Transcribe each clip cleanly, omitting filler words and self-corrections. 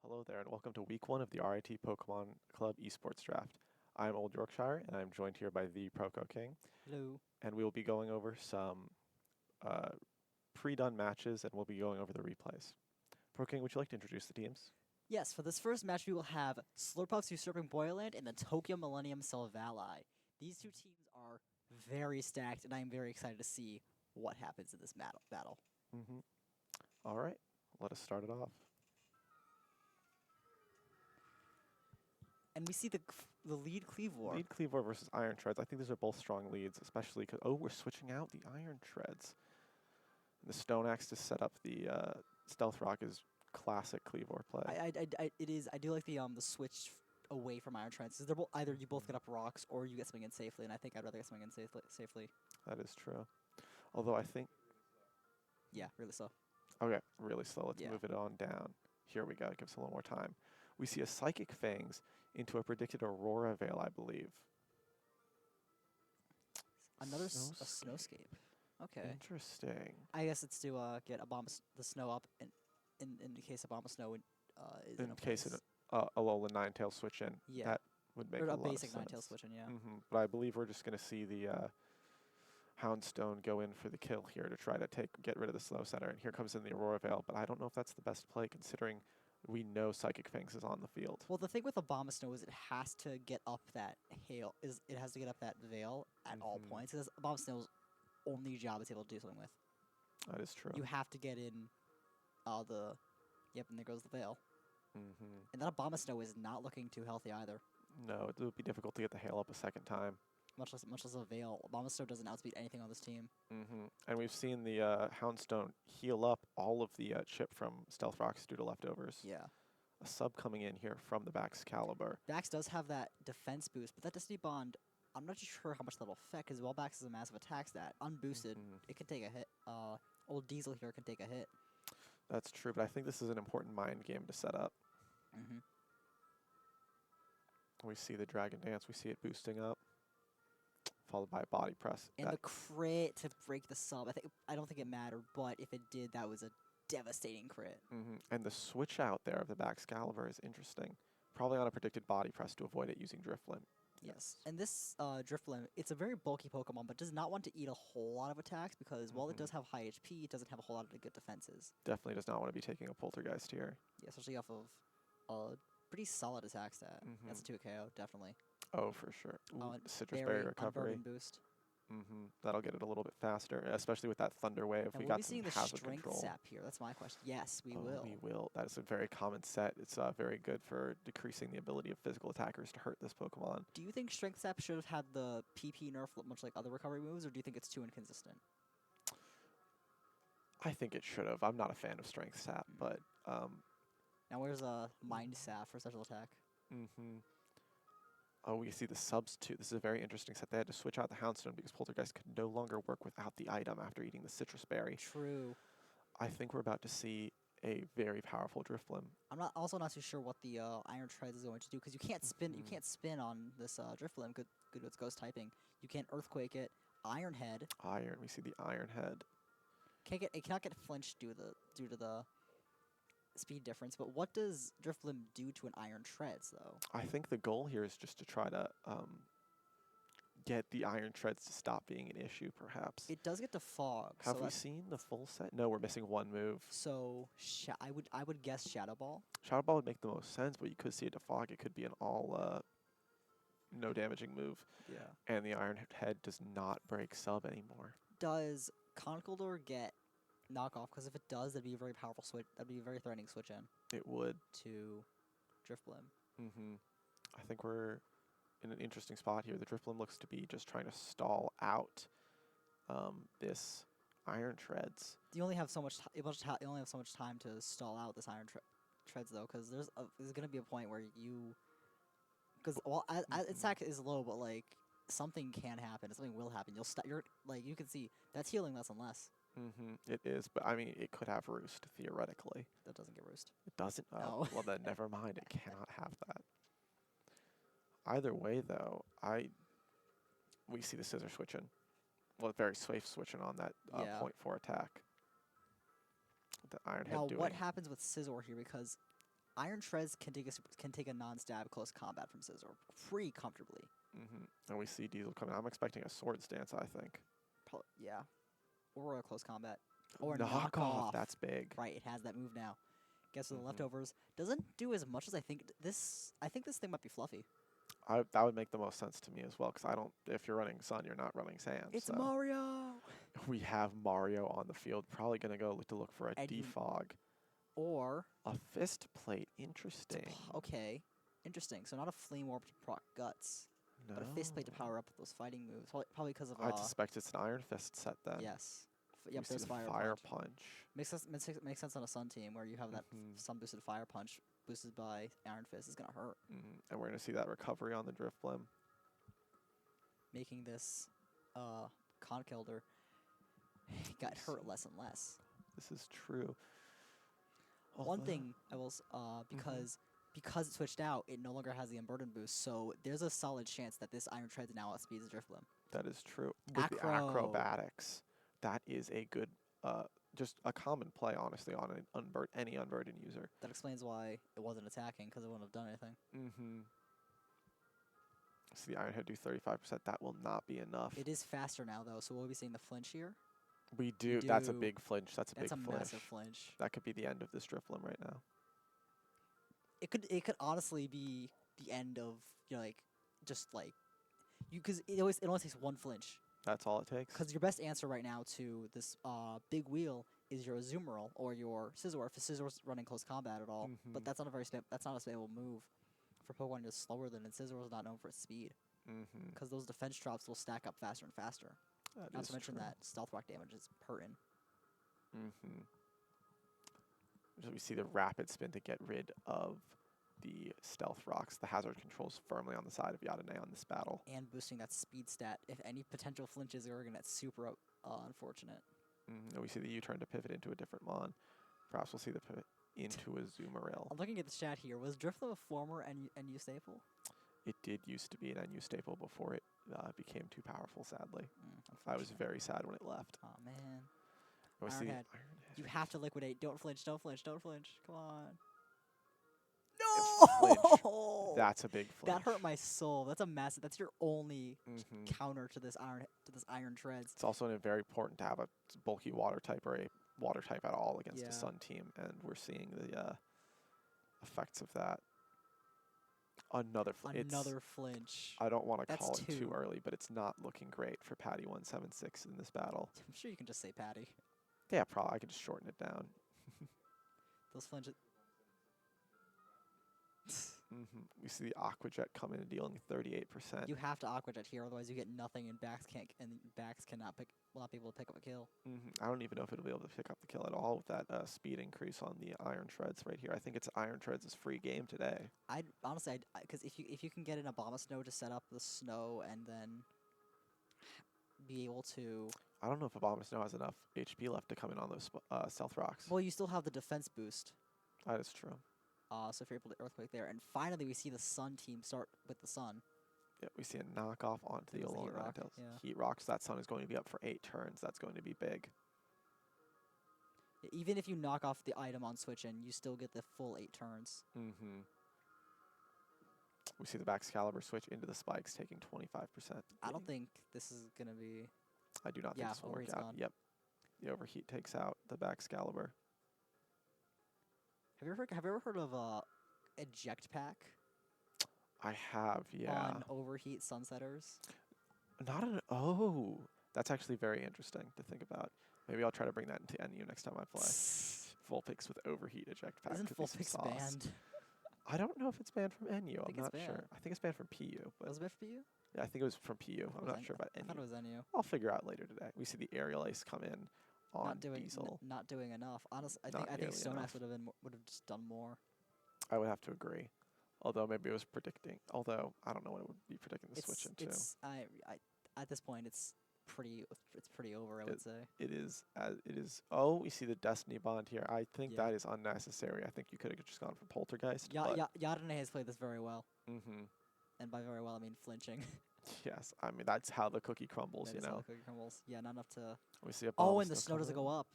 Hello there, and welcome to week one of the RIT Pokemon Club Esports Draft. I'm Old Yorkshire, and I'm joined here by the Proco King, Hello. and we will be going over some uh, pre-done matches, and we'll be going over the replays. Pro King, would you like to introduce the teams? Yes, for this first match, we will have Slurpuff's Usurping Boyland and the Tokyo Millennium Silvally. These two teams are very stacked, and I am very excited to see what happens in this battle. Mm-hmm. All right, let us start it off. And we see the lead Cleavor. Lead Cleavor versus Iron Treads. I think these are both strong leads, especially because, oh, we're switching out the Iron Treads. The Stone Axe to set up the Stealth Rock is classic Cleavor play. It is. I do like the switch away from Iron Trance. They're both, either you both get up rocks or you get swing in safely, and I think I'd rather get swing in safely. That is true. Although I think, Yeah, really so. okay, really slow. Let's Yeah. move it on down. Here we go. Give us a little more time. We see a Psychic Fangs into a predicted Aurora Veil, I believe. Another a Snowscape. snowscape. Okay. Interesting. I guess it's to get the snow up in the case Obama Snow is in In a case place. Alola Ninetale switch in, Yeah. that would make Or a a lot basic of nine-tail sense. switch in, yeah. But I believe we're just going to see the Houndstone go in for the kill here to try to get rid of the slow center. And here comes in the Aurora Veil, but I don't know if that's the best play considering we know Psychic Fangs is on the field. Well, the thing with Obama Snow is it has to get up that it has to get up that veil at all points. Because Obama Snow's only job is able to do something with. That is true. You have to get in yep, and there goes the veil. Mm-hmm. And that Obama Snow is not looking too healthy either. No, it would be difficult to get the hail up a second time. Much less a veil. Obama Snow doesn't outspeed anything on this team. And we've seen the Houndstone heal up all of the chip from Stealth Rocks due to leftovers. Yeah. A sub coming in here from the Baxcalibur. Bax does have that defense boost, but that Destiny Bond, I'm not too sure how much that'll affect, because while Bax is a massive attack stat, unboosted, it can take a hit. Old Diesel here can take a hit. That's true, but I think this is an important mind game to set up. We see the Dragon Dance, we see it boosting up, followed by a body press. And the crit to break the sub, I don't think it mattered, but if it did, that was a devastating crit. And the switch out there of the Baxcalibur is interesting. Probably on a predicted body press to avoid it using Drifloon. Yes. And this Drifloon, it's a very bulky Pokemon, but does not want to eat a whole lot of attacks because while it does have high HP, it doesn't have a whole lot of good defenses. Definitely does not want to be taking a Poltergeist here. Yeah, especially off of a pretty solid attack stat. That's a 2 KO, definitely. Oh, for sure. Ooh, And Citrus Berry recovery. boost. That'll get it a little bit faster, especially with that Thunder Wave. And We will got we some seeing the hazard strength control. sap here? That's my question. Yes, we Oh, will. we will. That is a very common set. It's very good for decreasing the ability of physical attackers to hurt this Pokemon. Do you think strength sap should have had the PP nerf much like other recovery moves, or do you think it's too inconsistent? I think it should have. I'm not a fan of Strength Sap, but Now where's a Mind Sap for special attack? Oh, we see the substitute. This is a very interesting set. They had to switch out the Houndstone because Poltergeist could no longer work without the item after eating the Citrus Berry. True. I think we're about to see a very powerful Drifloon. I'm not too sure what the Iron Treads is going to do because you can't spin. You can't spin on this Drifloon. Good with Ghost typing. You can't Earthquake it. Iron Head. Iron. We see the Iron Head. It cannot get flinched due to the speed difference. But what does Drifloon do to an Iron Treads though? I think the goal here is just to try to get the Iron Treads to stop being an issue, perhaps. It does get to Fog. Have we seen the full set? No, we're missing one move. So I would guess Shadow Ball. Shadow Ball would make the most sense, but you could see it defog. It could be an all no damaging move. Yeah. And the Iron Head does not break sub anymore. Does Conkeldurr get knockoff? Because if it does, that'd be a very powerful switch. That'd be a very threatening switch in It would. to Drifblim. I think we're in an interesting spot here. The Drifloon looks to be just trying to stall out this Iron Treads. You only have so much. You only have so much time to stall out this Iron Treads though, because there's going to be a point where because its attack is low, but like something can happen. Something will happen. You can see that's healing less and less. It is, but I mean, it could have Roost, theoretically. That doesn't get Roost. It doesn't? Oh, No. well then, never mind. It cannot have that. Either way, though, we see the Scissor switching. Well, very safe switching on that Yeah. 0.4 attack. The Iron Head Now, doing. what happens with Scizor here? Because Iron Treads can take a non-stab close combat from Scizor pretty comfortably. And we see Diesel coming. I'm expecting a sword stance, I think. Yeah, or a close combat, or Knockoff. knockoff. That's big. Right, it has that move now. Guess with the Mhm. leftovers doesn't do as much as I think. I think this thing might be fluffy. That would make the most sense to me as well, because I don't. If you're running Sun, you're not running Sand. It's so. Mario. We have Mario on the field. Probably gonna go to look for a And defog. Or A fist plate. Interesting. okay, interesting. So not a Flame Orb to proc Guts, No. but a faceplate to power up those fighting moves. Probably because of I suspect it's an Iron Fist set then. yes. We Yep, see there's the fire punch. punch. Makes sense on a Sun team where you have that Sun boosted fire punch boosted by Iron Fist is gonna hurt, And we're gonna see that recovery on the Drifblim. making this Conkeldurr got hurt less and less. This is true. One thing I will because it switched out, it no longer has the Unburden boost, so there's a solid chance that this Iron Treads now outspeeds the Drifblim. That is true. With the acrobatics, that is a good, just a common play, honestly, on any Unburden user. That explains why it wasn't attacking, because it wouldn't have done anything. So the Iron Head do 35%. That will not be enough. It is faster now, though, so we'll be seeing the flinch here. We do. That's a big flinch. That's a massive flinch. That could be the end of this Drifblim right now. It could honestly be the end of because it only takes one flinch. That's all it takes. Because your best answer right now to this big wheel is your Azumarill or your Scizor if Scizzor's running close combat at all. But that's not a stable move for Pokemon just slower than it. Scizor's not known for its speed. Because those defense drops will stack up faster and faster. Not to mention that Stealth Rock damage is hurting. So we see the rapid spin to get rid of the Stealth Rocks. The hazard controls firmly on the side of Yadane on this battle. And boosting that speed stat. If any potential flinches are going to get super unfortunate. And we see the U-turn to pivot into a different Mon. Perhaps we'll see the pivot into a Azumarill. I'm looking at the chat here. Was Drifloom a former NU staple? It did used to be an NU staple before it became too powerful, sadly. I was very sad when it left. Oh, man. Iron Head. You have to liquidate. Don't flinch, don't flinch, don't flinch. Come on. No! That's a big flinch. That hurt my soul. That's a massive. That's your only counter to this Iron Treads. It's also very important to have a bulky water type or a water type at all against a Sun team, and we're seeing the effects of that. Another flinch. I don't want to call it too early, but it's not looking great for Patty176 in this battle. I'm sure you can just say Patty. Yeah, probably. I can just shorten it down. Those flinches. We see the Aqua Jet come in and dealing 38%. You have to Aqua Jet here, otherwise you get nothing, and Bax will not be able to pick up a kill. I don't even know if it'll be able to pick up the kill at all with that speed increase on the Iron Treads right here. I think it's Iron Treads' free game today. Honestly, because if you can get an Abomasnow to set up the snow and then be able to. I don't know if Abomasnow has enough HP left to come in on those Stealth Rocks. Well, you still have the defense boost. That is true. So if you're able to Earthquake there. And finally, we see the Sun team start with the Sun. Yeah, we see a knockoff onto the Alolan Ninetales. Heat Rocks. That Sun is going to be up for 8 turns. That's going to be big. Even if you knock off the item on switch in, you still get the full 8 turns. We see the Baxcalibur switch into the spikes, taking 25%. I don't think this is going to be. I do not think this will work out. Yep. The Overheat takes out the Baxcalibur. Have you ever heard of Eject Pack? I have, yeah. On Overheat Sunsetters? That's actually very interesting to think about. Maybe I'll try to bring that into NU next time I play. Vulpix with Overheat Eject Pack. Isn't Vulpix banned? I don't know if it's banned from NU. I'm not sure. Banned. I think it's banned from PU. But was it banned from PU? Yeah, I think it was from PU. I'm not sure about NU. I thought it was NU. I'll figure out later today. We see the Aerial Ace come in on Diesel. Not doing enough. Honestly, I think Stone Axe would have just done more. I would have to agree. Although maybe it was predicting. Although I don't know what it would be predicting the switch into. At this point it's pretty over. I would say it is. Oh, we see the Destiny Bond here. I think that is unnecessary. I think you could have just gone for Poltergeist. Yadane has played this very well. And by very well, I mean flinching. Yes, I mean that's how the cookie crumbles. How the cookie crumbles. Yeah, not enough to. We see a and the snow doesn't go up.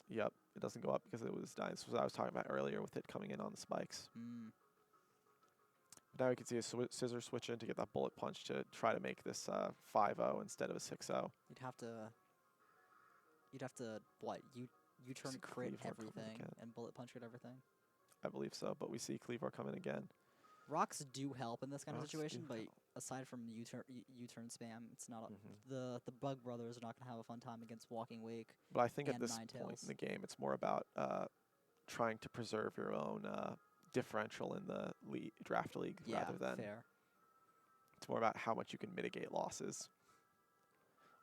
Yep, it doesn't go up because it was dying. This was what I was talking about earlier with it coming in on the spikes. Mm. Now we can see a scissor switch in to get that bullet punch to try to make this 5-0 instead of a 6-0. You'd have to what? U-turn See crit Cleaver coming everything again. and bullet punch crit everything. I believe so, but we see Cleaver coming again. Rocks do help in this kind of Rocks do situation, but help. aside from U-turn spam, it's not Mhm. the Bug Brothers are not gonna have a fun time against Walking Wake. But I think at And this point Ninetales. in the game, it's more about trying to preserve your own differential in the draft league Yeah, rather than fair. it's more about how much you can mitigate losses.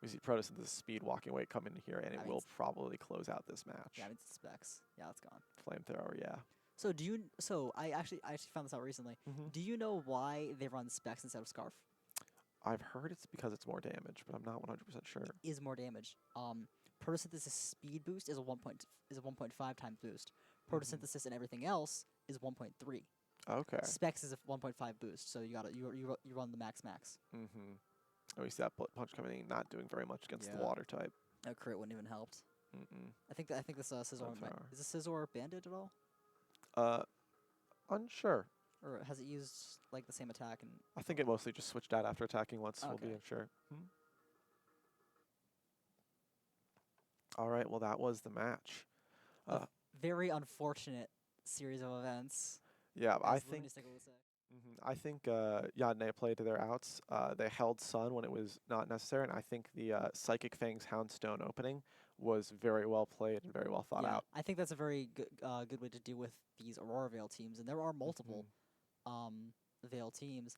We see Protosynthesis Speed Walking Away come in here, and it That will means- probably close out this match. Yeah, it's specs. Yeah, it's gone. Flamethrower, yeah. So do you? So I actually found this out recently. Mm-hmm. Do you know why they run specs instead of scarf? I've heard it's because it's more damage, but I'm not 100% sure. Is more damage. Photosynthesis speed boost is a 1.5 times boost. Photosynthesis and everything else is 1.3. Okay. Specs is a 1.5 boost, so you run the max. Mm-hmm. Oh, we see that bullet punch coming in, not doing very much against the Yeah. water type. A crit wouldn't even helped. Mm-mm. I think this Scizor Flamethrower. is this Scizor banded at all, Unsure. or has it used like the same attack? And I think it mostly just switched out after attacking once. We'll be Okay. unsure. Hmm. All right. Well, that was the match. very unfortunate series of events. Yeah, I as think. Luministic would say. I think Yadne played to their outs. They held Sun when it was not necessary, and I think the Psychic Fangs Houndstone opening was very well played and very well thought Yeah, out. I think that's a very good way to deal with these Aurora Veil teams, and there are multiple Veil teams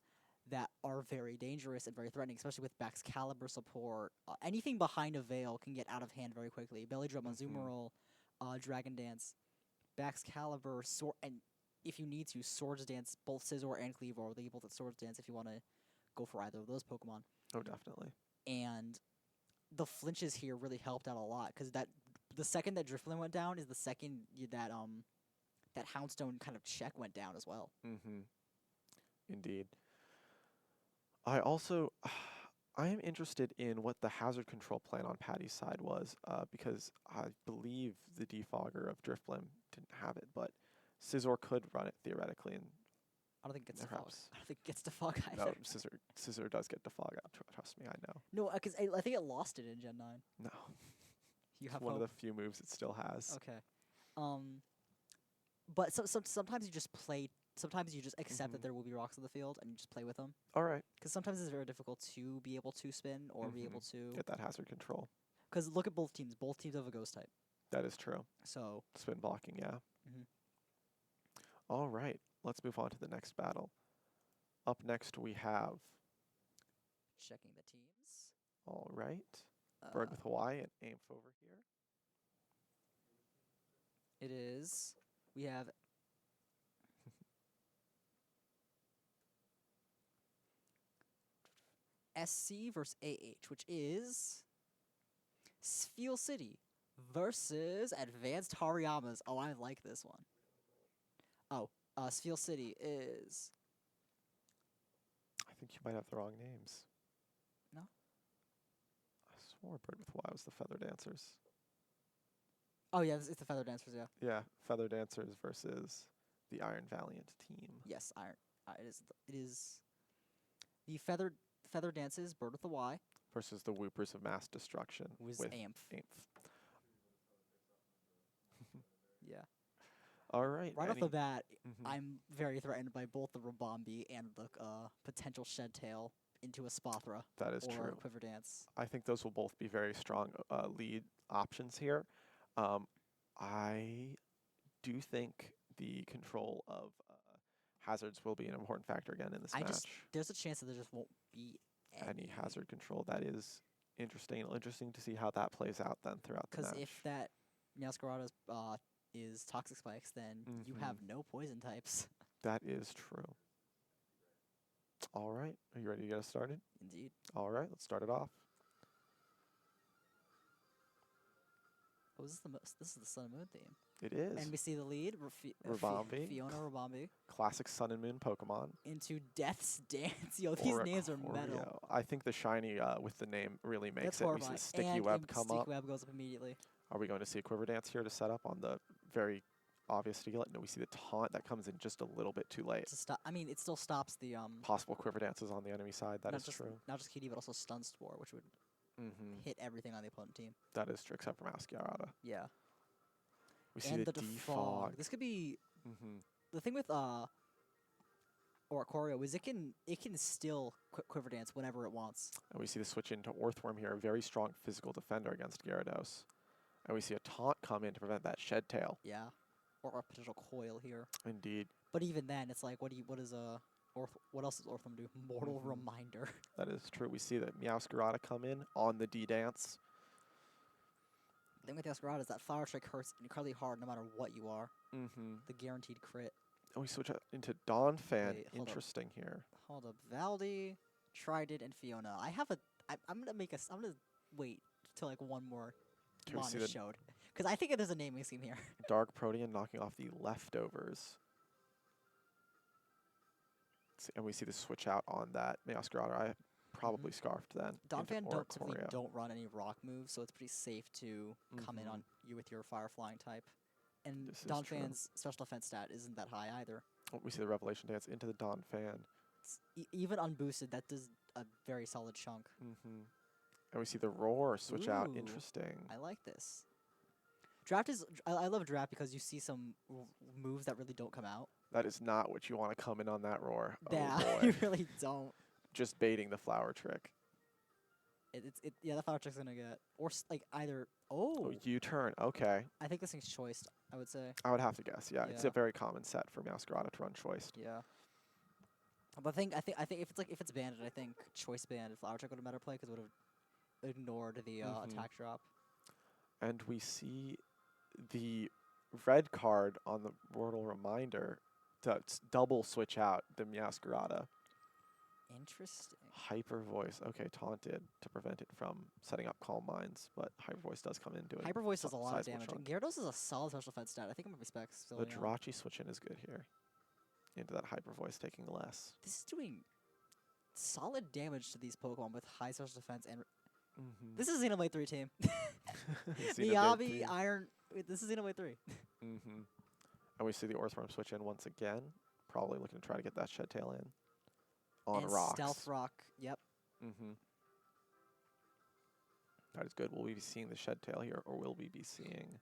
that are very dangerous and very threatening, especially with Baxcalibur support. Anything behind a Veil can get out of hand very quickly. Belly Drum, Azumarill, Dragon Dance, Baxcalibur, and if you need to, Swords Dance, both Scizor and Cleaver are able to Swords Dance if you want to go for either of those Pokemon. Oh, definitely. And the flinches here really helped out a lot, because the second that Drifloon went down is the second that Houndstone kind of check went down as well. Mm-hmm. Indeed. I also, I am interested in what the hazard control plan on Patty's side was, because I believe the defogger of Drifblim didn't have it, but Scizor could run it theoretically, and I don't think it gets defog. perhaps. I don't think it gets defog either. No, Scizor does get defog out. Trust me, I know. No, because I think it lost it in Gen 9. No, You it's have one hope. of the few moves it still has. Okay. But sometimes you just play. Sometimes you just accept that there will be rocks in the field and you just play with them. All right, Because sometimes it's very difficult to be able to spin or be able to. get that hazard control. Because look at both teams. Both teams have a ghost type. That is true. So. Spin blocking, yeah. Mhm. All right, let's move on to the next battle. Up next, we have, Checking the teams. all right, Bird with Hawaii and Amph over here. It is. We have. SC versus AH, which is Spheal City versus Advanced Hariyamas. Oh, I like this one. Oh, Spheal City is. I think you might have the wrong names. No? I swore Bird with Hawaii was the Feather Dancers. Oh yeah, it's the Feather Dancers. Yeah. Yeah, Feather Dancers versus the Iron Valiant team. Yes, Iron. It is. The Feather Dances, Bird with a Y. Versus the Whoopers of Mass Destruction Was with Amph. Yeah. All right. Right off the bat, Mhm. I'm very threatened by both the Rabombi and the potential Shed Tail into a Spothra That is or a true. Quiver Dance. I think those will both be very strong lead options here. I do think the control of hazards will be an important factor again in this match. There's a chance that there just won't be Any hazard control. That is interesting. Interesting to see how that plays out then throughout the match. Because if that Meowscarada is Toxic Spikes, then you have no poison types. That is true. All right. Are you ready to get us started? Indeed. All right. Let's start it off. Oh, this is the Sun and Moon theme. It is. And we see the lead, Rabombi. Fiona Rabombi, Classic Sun and Moon Pokemon. into Death's Dance. Yo, these names are metal. Oricorio. I think the shiny with the name really makes That's it. We see horrifying. the sticky and web come sticky up. web goes up immediately. Are we going to see a Quiver Dance here to set up on the very obvious steal? No, we see the taunt that comes in just a little bit too late. To stop. I mean, it still stops the Possible Quiver Dances on the enemy side. That not is just true. not just KD, but also stun spore, which would hit everything on the opponent team. That is true, except for Masquerada. Yeah. We see And the the defog. defog. This could be the thing with Oricorio is it can still Quiver Dance whenever it wants. And we see the switch into Orthworm here, a very strong physical defender against Gyarados. And we see a taunt come in to prevent that Shed Tail. Yeah. Or a potential coil here. Indeed. But even then, it's like, what else does Orthworm do? Mortal Reminder. That is true. We see that Meowscarada come in on the D-Dance. The thing with Masquerade is that Flower Trick hurts incredibly hard no matter what you are. The guaranteed crit. And we switch into Dawn Fan. Wait, hold up. Interesting here. Hold up. Valdi, Trident, and Fiona. I'm gonna wait till like one more Can we line see is the showed. Because I think there's a naming scheme here. Dark Protean knocking off the Leftovers. And we see the switch out on that Meowscarada. I probably scarfed then. Donphan typically don't run any rock moves, so it's pretty safe to come in on you with your Fire Flying type. And Donphan's special defense stat isn't that high either. Oh, we see the Revelation Dance into the Dawn Fan. Even unboosted, that does a very solid chunk. And we see the Roar switch out. Interesting. I like this. Draft is... I love Draft because you see some moves that really don't come out. That is not what you want to come in on that Roar. Yeah, oh boy. you really don't. Just baiting the Flower Trick. Yeah, the Flower Trick's gonna get... Or, like, either... Oh, U-turn. Okay. I think this thing's choiced, I would say. I would have to guess. Yeah, it's a very common set for Meowscarada to run choiced. Yeah. But I think if it's banded, I think choice banded Flower Trick would have better play because it would have ignored the attack drop. And we see the red card on the Mortal Reminder to double switch out the Meowscarada. Interesting. Hyper Voice. Okay, taunted to prevent it from setting up Calm Minds, but Hyper Voice does come in doing Hyper Voice does a lot of damage. chunk. And Gyarados is a solid special defense stat. I think I'm going to be specs. The Jirachi switch in is good here. Into that Hyper Voice taking less. This is doing solid damage to these Pokemon with high special defense and... This is Xenoblade 3 team. Miyabi, Iron... This is Xenoblade 3. And we see the Orthworm switch in once again. Probably looking to try to get that Shed Tail in. On and rocks. Stealth Rock, yep. That is good. Will we be seeing the Shed Tail here, or will we be seeing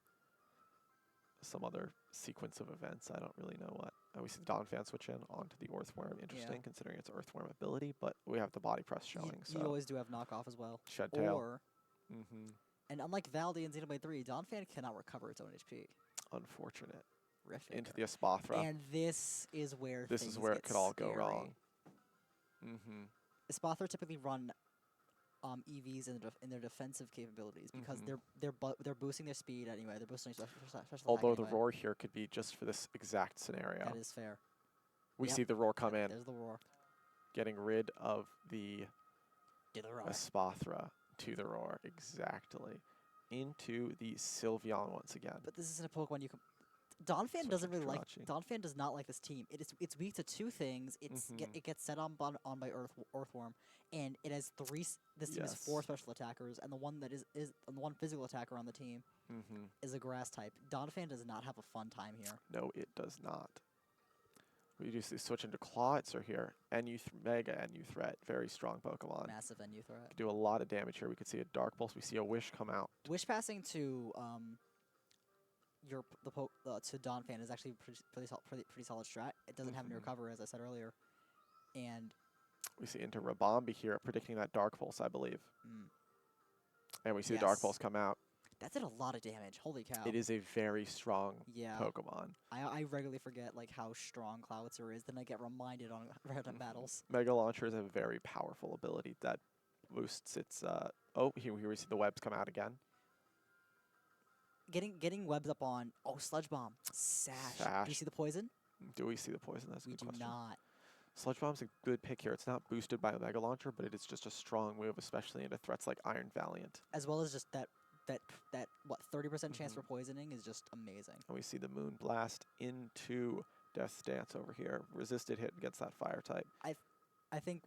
some other sequence of events? I don't really know what. We see the Dawn Fan switch in onto the Earthworm. Interesting, considering its Earthworm ability, but we have the body press showing. You always do have knockoff as well. Shed Tail. Or, and unlike Valdi and Xenoblade 3, Dawn Fan cannot recover its own HP. Unfortunate. Riffing. Into the Espathra. And this is where this is where it could all go wrong. Espathra typically run EVs in their defensive capabilities because they're boosting their speed anyway. They're boosting their special Although attack the Roar here could be just for this exact scenario. That is fair. We see the Roar come in. There's the Roar. Getting rid of the Espathra to the Roar. Exactly. Into the Sylveon once again. But this isn't a Pokemon you can... Donphan doesn't really like... Donphan does not like this team. It's weak to two things. It gets set on by Earthworm, and it has this team has 4 special attackers, and the one that is the one physical attacker on the team is a grass type. Donphan does not have a fun time here. No, it does not. We do see switch into Clawitzer here. Mega NU Threat. Very strong Pokemon. Massive NU Threat. Could do a lot of damage here. We could see a Dark Pulse. We see a Wish come out. Wish passing to to Donphan is actually pretty solid strat. It doesn't have any recover, as I said earlier, and we see into Rabombi here, predicting that Dark Pulse, I believe. And we see the Dark Pulse come out. That did a lot of damage. Holy cow! It is a very strong Pokemon. I regularly forget like how strong Clawitzer is. Then I get reminded on random battles. Mega Launcher is a very powerful ability that boosts its. Here we see the webs come out again. Getting webs up on Sludge Bomb. Sash. Do you see the poison? Do we see the poison? That's a good question. We do not. Sludge Bomb's a good pick here. It's not boosted by a Mega Launcher, but it is just a strong move, especially into threats like Iron Valiant. As well as just that 30% chance for poisoning is just amazing. And we see the Moon Blast into Death Dance over here. Resisted hit against that fire type. I think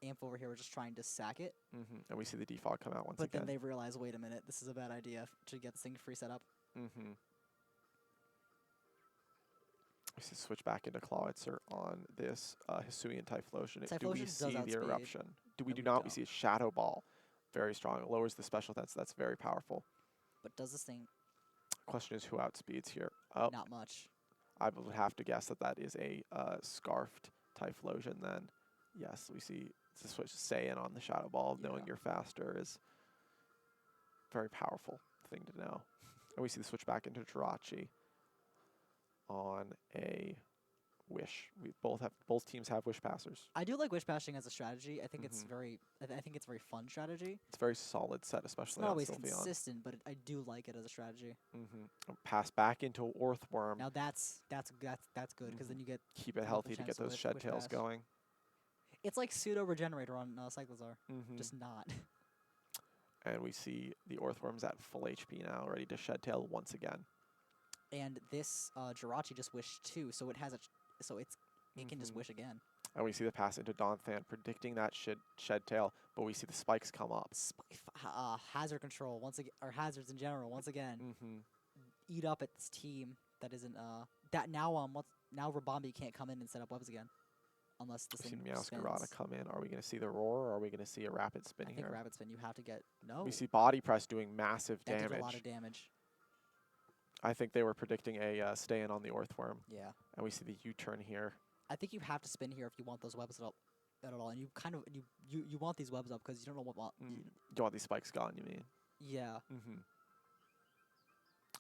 Amp over here was just trying to sack it, And we see the defog come out once but again. then they realize, wait a minute, this is a bad idea to get this thing free set up. We see switch back into Clawitzer on this Hisuian Typhlosion. Do we Typhlosion see does the outspeed. eruption? We No, do we not. We don't. see a Shadow Ball. Very strong. It lowers the special defense. That's very powerful. But does this thing Question is who outspeeds here? Oh, not much? I would have to guess that that is a scarfed Typhlosion then. Yes, we see the switch Saiyan on the Shadow Ball. Knowing Yeah. you're faster is very powerful thing to know. And we see the switch back into Jirachi on a Wish. We both teams have Wish passers. I do like wish bashing as a strategy. I think it's Mhm. very, I think it's a very fun strategy. It's a very solid set, It's especially not on always Sylveon. consistent, but I do like it as a strategy. Pass back into Orthworm. Now that's good because then you get Keep it multiple healthy to get chances those with shed Wish tails Bash. going. It's like pseudo regenerator on Cyclozar, just not. And we see the Orthworm's at full HP now, ready to shed tail once again. And this Jirachi just wished too, so it has a, it can just wish again. And we see the pass into Donthan, predicting that shed tail, but we see the spikes come up. Hazard control once again, or hazards in general once again. Eat up at this team that isn't that now now Rabambi can't come in and set up webs again, unless this We've seen thing Meowscarada spins. come in. Are we going to see the roar, or are we going to see a rapid spin I here? think rapid spin. You have to get no. We see body press doing massive that damage. did a lot of damage. I think they were predicting a stay-in on the Orthworm. Yeah. And we see the U-turn here. I think you have to spin here if you want those webs up at all, and you kind of you want these webs up because you don't know what. You want these spikes gone, you mean? Yeah.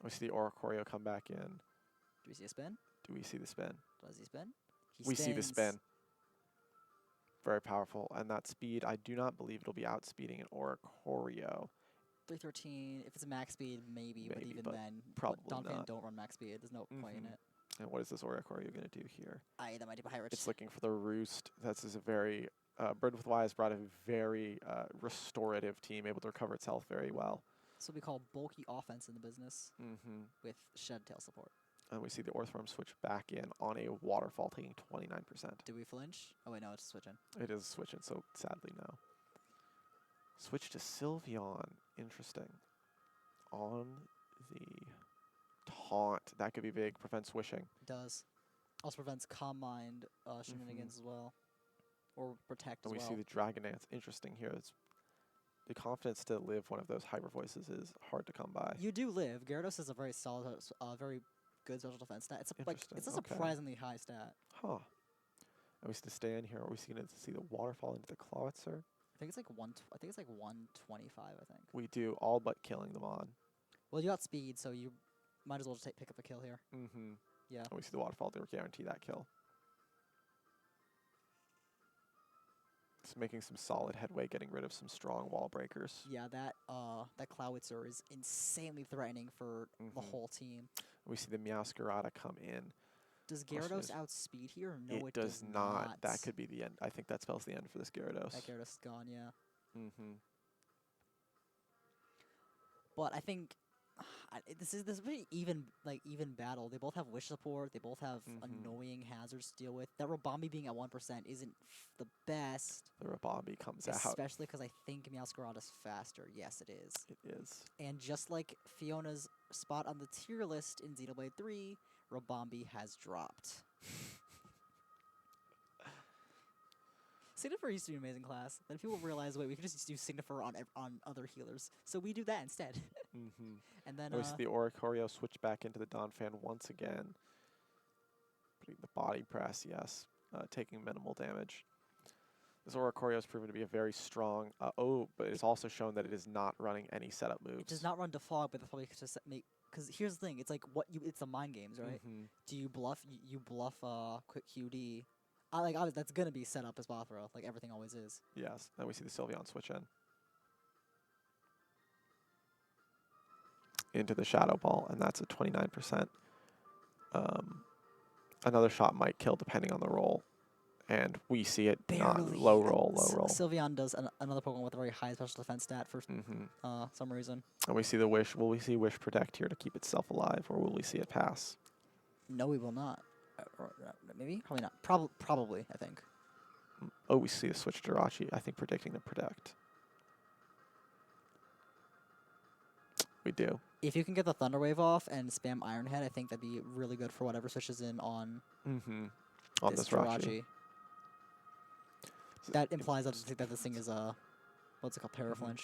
We see the Oricorio come back in. Do we see a spin? Do we see the spin? Does he spin? We see the spin. Very powerful. And that speed, I do not believe it'll be outspeeding an Oricorio. 313. If it's a max speed, maybe but even but then, probably Donphan not. don't run max speed. There's no point in it. And what is this Oricorio going to do here? That might be high rich. It's looking for the roost. This is a very Bird with Y has brought a very restorative team, able to recover its health very well. This will be called bulky offense in the business with shed tail support. And we see the Orthworm switch back in on a waterfall, taking 29%. Do we flinch? Oh wait, no, it's switching. It is switching, so sadly no. Switch to Sylveon. Interesting. On the taunt, that could be big. Prevents wishing. It does. Also prevents Calm Mind shenanigans as well. Or Protect as and we well. see the Dragon Dance. Interesting here. It's the confidence to live one of those hyper voices is hard to come by. You do live. Gyarados is a very solid, very good special defense stat. It's it's a surprisingly high stat. Huh. And we see the stay in here. Are we going to see the waterfall into the Clawitzer? I think it's like 125. I think. We do, all but killing them on. Well, you got speed, so you might as well just pick up a kill here. Yeah. And we see the waterfall. They guarantee that kill. It's making some solid headway, getting rid of some strong wall breakers. Yeah, that Clawitzer is insanely threatening for the whole team. We see the Meowscarada come in. Does Gyarados outspeed here? No, it does not. That could be the end. I think that spells the end for this Gyarados. That Gyarados is gone, yeah. But I think this is a pretty even battle. They both have wish support. They both have annoying hazards to deal with. That Rabambi being at 1% isn't the best. The Rabambi comes out. Especially because I think Meowscarada's faster. Yes, it is. It is. And just like Fiona's spot on the tier list in Xenoblade 3, Rabambi has dropped. Signifer used to be an amazing class. Then people realized, wait, we can just do Signifer on other healers. So we do that instead. And then we see the Oricorio switch back into the Donphan once again. Putting the body press, yes. Taking minimal damage. This Oricorio has proven to be a very strong... but it's also shown that it is not running any setup moves. It does not run Defog, but that's probably just make... Because here's the thing, it's like it's the mind games, right? Do you bluff? You bluff quick QD. That's gonna be set up as Bothra, like everything always is. Yes. Then we see the Sylveon switch in. Into the Shadow Ball, and that's a 29%. Another shot might kill depending on the roll. And we see it not low roll. Sylveon does another Pokemon with a very high special defense stat for some reason. And we see the Wish. Will we see Wish Protect here to keep itself alive, or will we see it pass? No, we will not. Maybe? Probably not. Probably, I think. Oh, we see a switch Jirachi. I think predicting the protect. We do. If you can get the Thunder Wave off and spam Iron Head, I think that'd be really good for whatever switches in on On this Jirachi. Jirachi. That implies that this thing is what's it called, Paraflinch.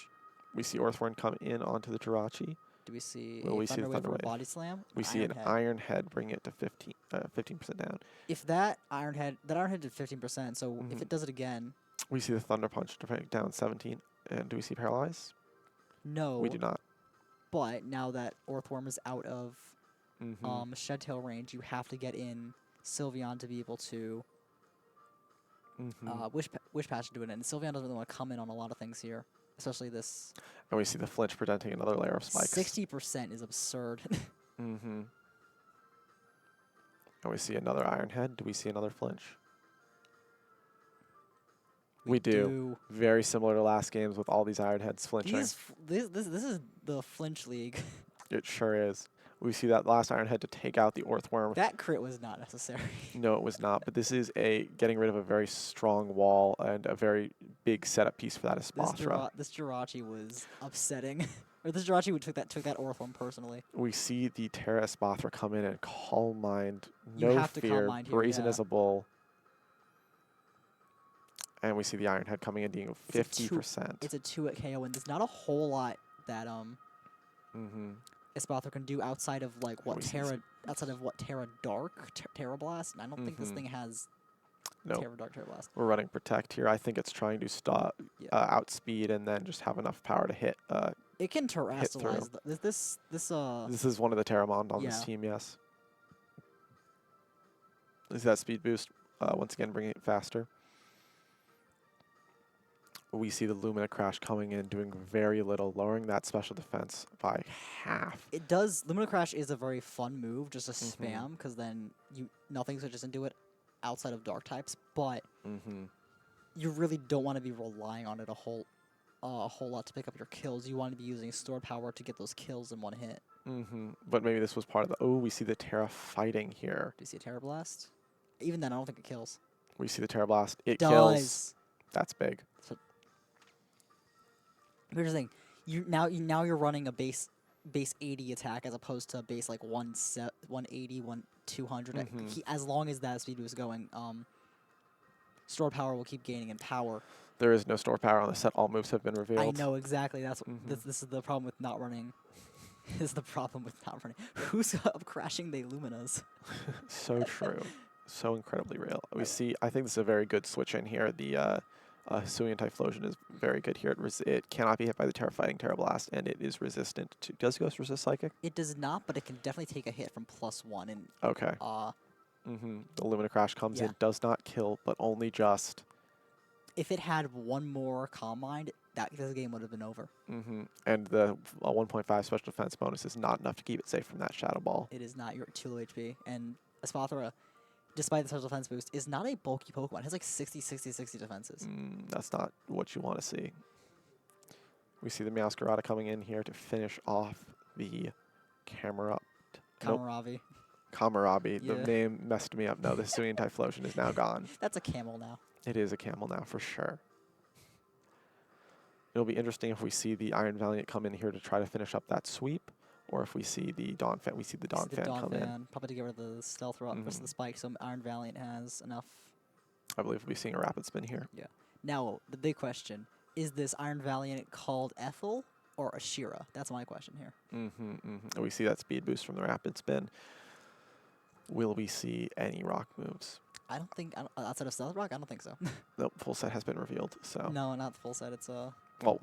We see Orthworm come in onto the Jirachi. Do we see Well, a we see Thunder the Wave Thunder or a Wave. Body Slam? We see an Iron Head bring it to 15% down. If that Iron Head did 15%, so if it does it again, We see the Thunder Punch to bring it down 17. And do we see Paralyze? no. We do not. But now that Orthworm is out of Mm-hmm. Shed Tail range, you have to get in Sylveon to be able to Wish Patch to do it. And Sylveon doesn't really want to come in on a lot of things here, especially this. And we see the flinch presenting another layer of spikes. 60% is absurd. And we see another Iron Head. Do we see another flinch? We do. Very similar to last games with all these Iron Heads flinching. This is the flinch league. It sure is. We see that last Iron Head to take out the Orthworm. That crit was not necessary. No, it was not. But this is getting rid of a very strong wall and a very big setup piece for that Espathra. This Jirachi was upsetting. Or this Jirachi took that Orthworm personally. We see the Terra Espathra come in and Calm Mind. You No have to fear. Calm Mind here, Brazen yeah. as a bull. And we see the Iron Head coming in being 50%. It's a 2-hit KO, and there's not a whole lot that Espathra can do outside of like what Terra Dark, Terra Blast. And I don't think this thing has Terra Dark, Terra Blast. We're running Protect here. I think it's trying to stop outspeed and then just have enough power to hit. It can terrestrialize. This is one of the Terramond on this team. Yes. Is that speed boost once again bringing it faster? We see the Lumina Crash coming in, doing very little, lowering that special defense by half. It does. Lumina Crash is a very fun move, just a spam, because then nothing switches into it outside of Dark types. But you really don't want to be relying on it a whole lot to pick up your kills. You want to be using stored power to get those kills in one hit. But maybe this was part of the. Oh, we see the Terra fighting here. Do you see a Terra Blast? Even then, I don't think it kills. We see the Terra Blast. It does. Kills. That's big. So, here's the thing: now you're running a base 80 attack as opposed to a base like 180, 200. As long as that speed boost is going, stored power will keep gaining in power. There is no store power on the set. All moves have been revealed. I know exactly. That's this is the problem with not running. This is the problem with not running. Who's up crashing the Luminas? So true. So incredibly real. We see. I think this is a very good switch in here. The Hisuian Typhlosion is very good here. It cannot be hit by the Terrifying Terra Blast, and it is resistant to. Does Ghost resist Psychic? It does not, but it can definitely take a hit from +1. And okay. The Lumina Crash comes in, does not kill, but only just. If it had one more Calm Mind, this game would have been over. And the 1.5 special defense bonus is not enough to keep it safe from that Shadow Ball. It is not. You're at 2 low HP. And Espathra, despite the special defense boost, is not a bulky Pokemon. It has like 60 defenses. That's not what you want to see. We see the Meowscarada coming in here to finish off the Kamarabi. Kamarabi. Yeah. The name messed me up. No, the Hisuian Typhlosion is now gone. That's a camel now. It is a camel now, for sure. It'll be interesting if we see the Iron Valiant come in here to try to finish up that sweep, or if we see the Dawn Fan. We see the Dawn Fan come in. Probably to get rid of the Stealth Rock versus the Spike, so Iron Valiant has enough. I believe we'll be seeing a Rapid Spin here. Yeah. Now, the big question, is this Iron Valiant called Ethel or Ashira? That's my question here. We see that speed boost from the Rapid Spin. Will we see any rock moves? I don't think, outside of Stealth Rock, I don't think so. Nope, full set has been revealed, so. No, not the full set, it's well,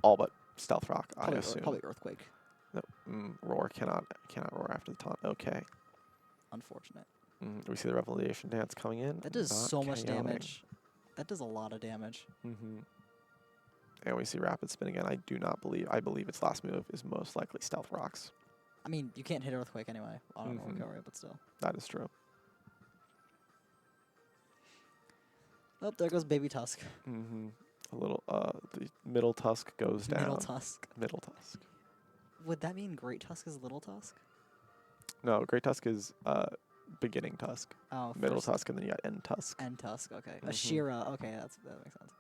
all but Stealth Rock, I assume. Probably Earthquake. No, Roar cannot roar after the taunt. Okay. Unfortunate. We see the Revelation Dance coming in. That does so much KOing. damage. That does a lot of damage. And we see Rapid Spin again. I believe its last move is most likely Stealth Rocks. I mean, you can't hit Earthquake anyway. I don't know recovery, but still. That is true. Oh, there goes Baby Tusk. A little, the Middle Tusk goes down. Middle Tusk. Middle Tusk. Would that mean Great Tusk is Little Tusk? No, Great Tusk is beginning Tusk, Oh, middle first Tusk, and then you got end Tusk. end Tusk. Okay. Mhm. Ashira. Okay, that makes sense.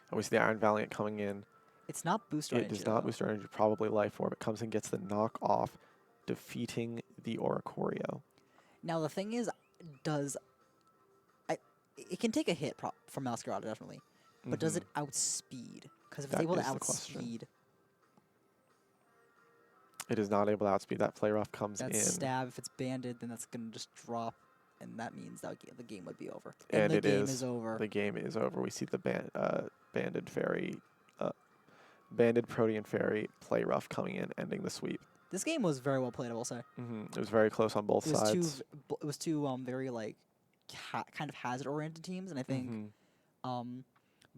And we see the Iron Valiant coming in. It's not booster It energy. does not though. boost our energy, probably Life Orb. It comes and gets the knock off, defeating the Oricorio. Now the thing is, does it can take a hit from Masquerade definitely, but does it outspeed? Because if it's That able to is the question. outspeed, It is not able to outspeed. That Play Rough comes that's in. stab. If it's banded, then that's gonna just drop, and that means that the game would be over. And the it game is. over. The game is over. We see the banded fairy, banded Protean fairy Play Rough coming in, ending the sweep. This game was very well played, I will say. It was very close on both It was sides. it was two very like kind of hazard oriented teams, and I think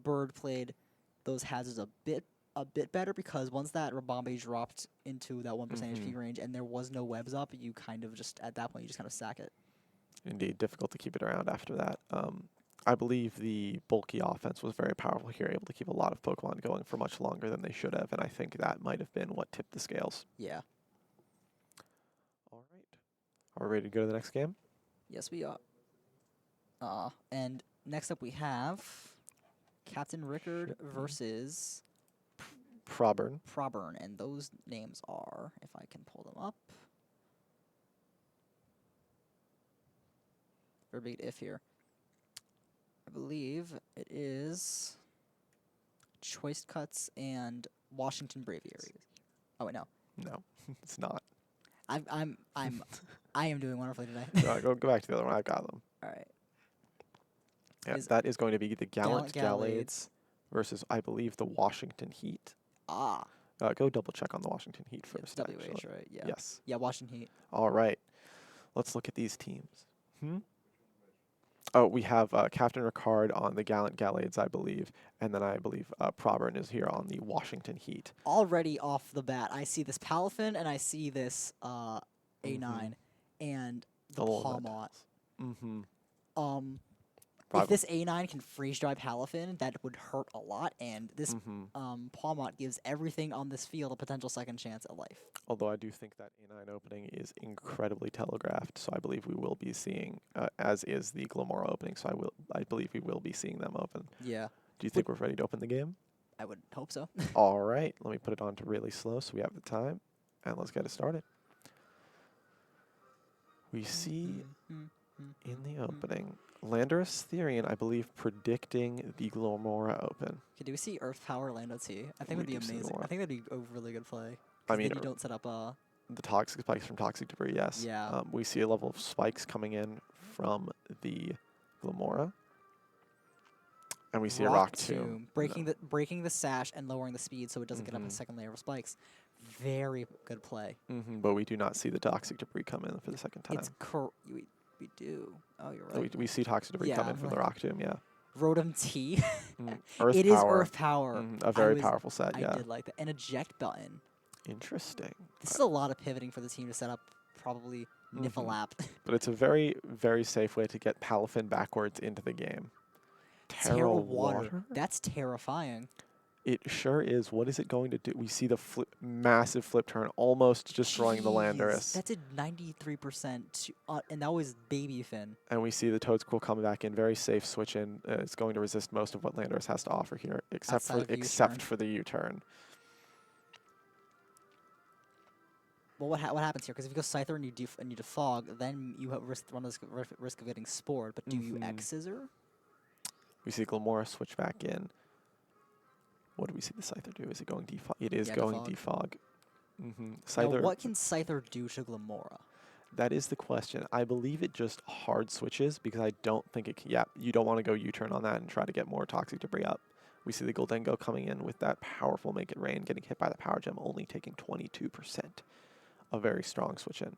Bird played those hazards a bit better because once that Rabombe dropped into that 1% HP range and there was no webs up, you kind of just at that point you just kind of sack it. Indeed, difficult to keep it around after that. I believe the bulky offense was very powerful here, able to keep a lot of Pokemon going for much longer than they should have, and I think that might have been what tipped the scales. Yeah. All right. Are we ready to go to the next game? Yes, we are. And next up we have Captain Rickard versus Proburn. Proburn, and those names are, if I can pull them up. Very big if here. I believe it is Choice Cuts and Washington Braviaries. Oh wait, no. No, it's not. I am doing wonderfully today. No, go back to the other one. I've got them. All right. Yeah, Is that is going to be the Gallant Gallades Gallades versus, I believe, the Washington Heat. Ah. Go double check on the Washington Heat Yeah, first. WH, actually. right? Yeah. Yes. Yeah, Washington Heat. All right. Let's look at these teams. Oh, we have Captain Ricard on the Gallant Gallades, I believe, and then I believe Proburn is here on the Washington Heat. Already off the bat, I see this Palafin and I see this A9 and the Palmot. If this A9 can freeze dry Palafin, that would hurt a lot, and this Palmot gives everything on this field a potential second chance at life. Although I do think that A9 opening is incredibly telegraphed, so I believe we will be seeing, as is the Glamora opening, so I believe we will be seeing them open. Yeah. Do you think we're ready to open the game? I would hope so. All right, let me put it on to really slow so we have the time, and let's get it started. We see in the opening Landorus Therian, I believe, predicting the Glamora Open. Okay, do we see Earth Power Lando T? I think We that'd be do see amazing. Glamora. I think that'd be a really good play. I mean, then you don't set up a... the Toxic Spikes from Toxic Debris, yes. Yeah. We see a level of spikes coming in from the Glamora. And we see a Rock Tomb. Breaking the sash and lowering the speed so it doesn't get up a second layer of spikes. Very good play. But we do not see the Toxic Debris come in for the second time. We do. Oh, you're right. We see Toxic Debris come in from the Rock Tomb, yeah. Rotom T. Earth It Power. is Earth Power. A very powerful set, I yeah. did like that. An eject button. Interesting. This is a lot of pivoting for the team to set up probably Niffalap. But it's a very, very safe way to get Palafin backwards into the game. Terra Water. That's terrifying. It sure is. What is it going to do? We see the massive flip turn almost destroying the Landorus. That did 93%, and that was Baby Fin. And we see the Toadsquirrel coming back in. Very safe switch in. It's going to resist most of what Landorus has to offer here, except for the U-turn. Well, what happens here? Because if you go Scyther and you defog, then you have run the risk of getting spored. But do you X-Scissor? We see Glamora switch back in. What do we see the Scyther do? Is it going defog? It is going defog. Now, what can Scyther do to Glamora? That is the question. I believe it just hard switches because I don't think it can. Yeah, you don't want to go U-turn on that and try to get more Toxic Debris up. We see the Goldengo coming in with that powerful Make It Rain, getting hit by the Power Gem, only taking 22%. A very strong switch in.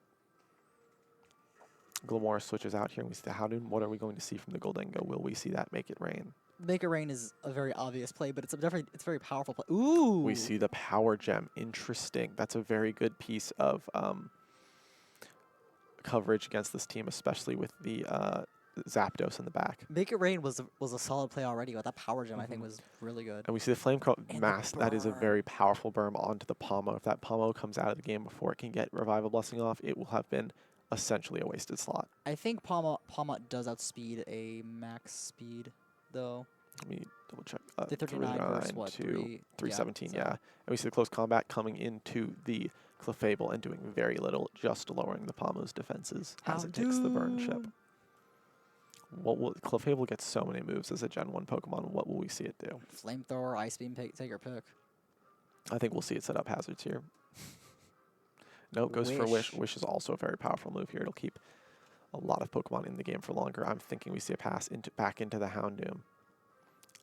Glamora switches out here, and we see the Howdoon. What are we going to see from the Goldengo? Will we see that Make It Rain? Make It Rain is a very obvious play, but it's a very powerful play. Ooh! We see the Power Gem. Interesting. That's a very good piece of coverage against this team, especially with the Zapdos in the back. Make It Rain was a solid play already, but that Power Gem I think was really good. And we see the Flame Curl Mass. That is a very powerful berm onto the Pomo. If that Pomo comes out of the game before it can get Revival Blessing off, it will have been essentially a wasted slot. I think Palma does outspeed a max speed, though. Let me double check. 339 versus what? to 3. 317, so- yeah. And we see the close combat coming into the Clefable and doing very little, just lowering the Palmo's defenses as it takes the burn chip. Houndoom. What will Clefable gets so many moves as a Gen 1 Pokemon. What will we see it do? Flamethrower, Ice Beam, take your pick. I think we'll see it set up hazards here. No, it goes for Wish. Wish. Wish is also a very powerful move here. It'll keep a lot of Pokemon in the game for longer. I'm thinking we see a pass back into the Houndoom.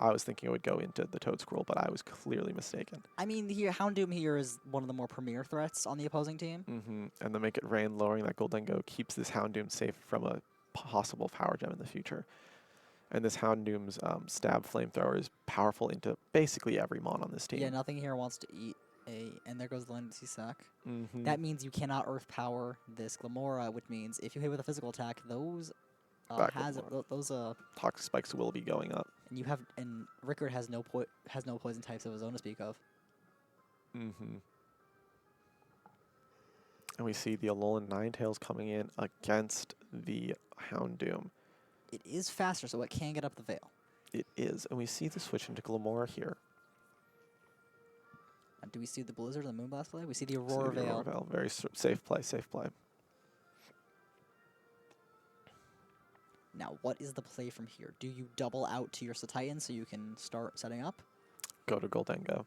I was thinking it would go into the Toedscruel, but I was clearly mistaken. I mean, here Houndoom here is one of the more premier threats on the opposing team. And the Make It Rain lowering that Goldengo keeps this Houndoom safe from a possible Power Gem in the future. And this Houndoom's Stab Flamethrower is powerful into basically every mon on this team. Yeah, nothing here wants to eat a... And there goes the Legacy Sack. Mm-hmm. That means you cannot Earth Power this Glamora, which means if you hit with a physical attack, those... Toxic Spikes will be going up. And Rickard has no poison types of his own to speak of. And we see the Alolan Ninetales coming in against the Houndoom. It is faster, so it can get up the Veil. It is, and we see the switch into Glamora here. Do we see the Blizzard and the Moonblast play? We see the Aurora Veil. Very safe play, safe play. Now, what is the play from here? Do you double out to your Titan so you can start setting up? Go to Goldengo.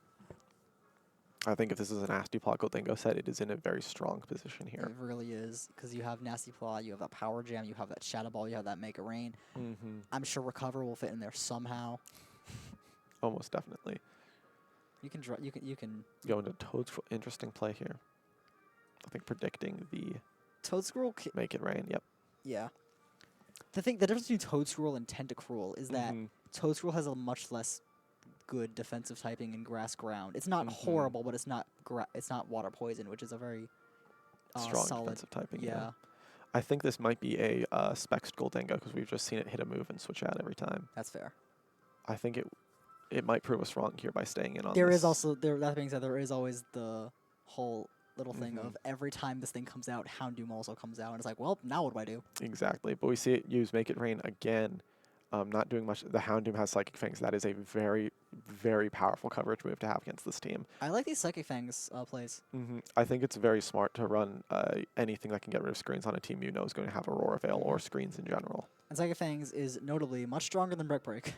I think if this is a Nasty Plot Goldengo set, it is in a very strong position here. It really is, because you have Nasty Claw, you have that Power Jam, you have that Shadow Ball, you have that Make It Rain. I'm sure Recover will fit in there somehow. Almost definitely. You can go into Toadscruel. Interesting play here. I think predicting the Toadscruel. Make It Rain. Yep. Yeah. The difference between Toadscruel and Tentacruel is that Toadscruel has a much less good defensive typing in Grass Ground. It's not horrible, but it's not Water Poison, which is a very strong solid defensive typing. Yeah. I think this might be a Spexed Goldengo because we've just seen it hit a move and switch out every time. That's fair. I think it might prove us wrong here by staying in on There this. is also that being said, there is always the whole little thing of every time this thing comes out, Houndoom also comes out, and it's like, well, now what do I do? Exactly, but we see it use Make It Rain again, not doing much. The Houndoom has Psychic Fangs. That is a very, very powerful coverage move to have against this team. I like these Psychic Fangs plays. I think it's very smart to run anything that can get rid of screens on a team you know is going to have Aurora Veil or screens in general. And Psychic Fangs is notably much stronger than Brick Break.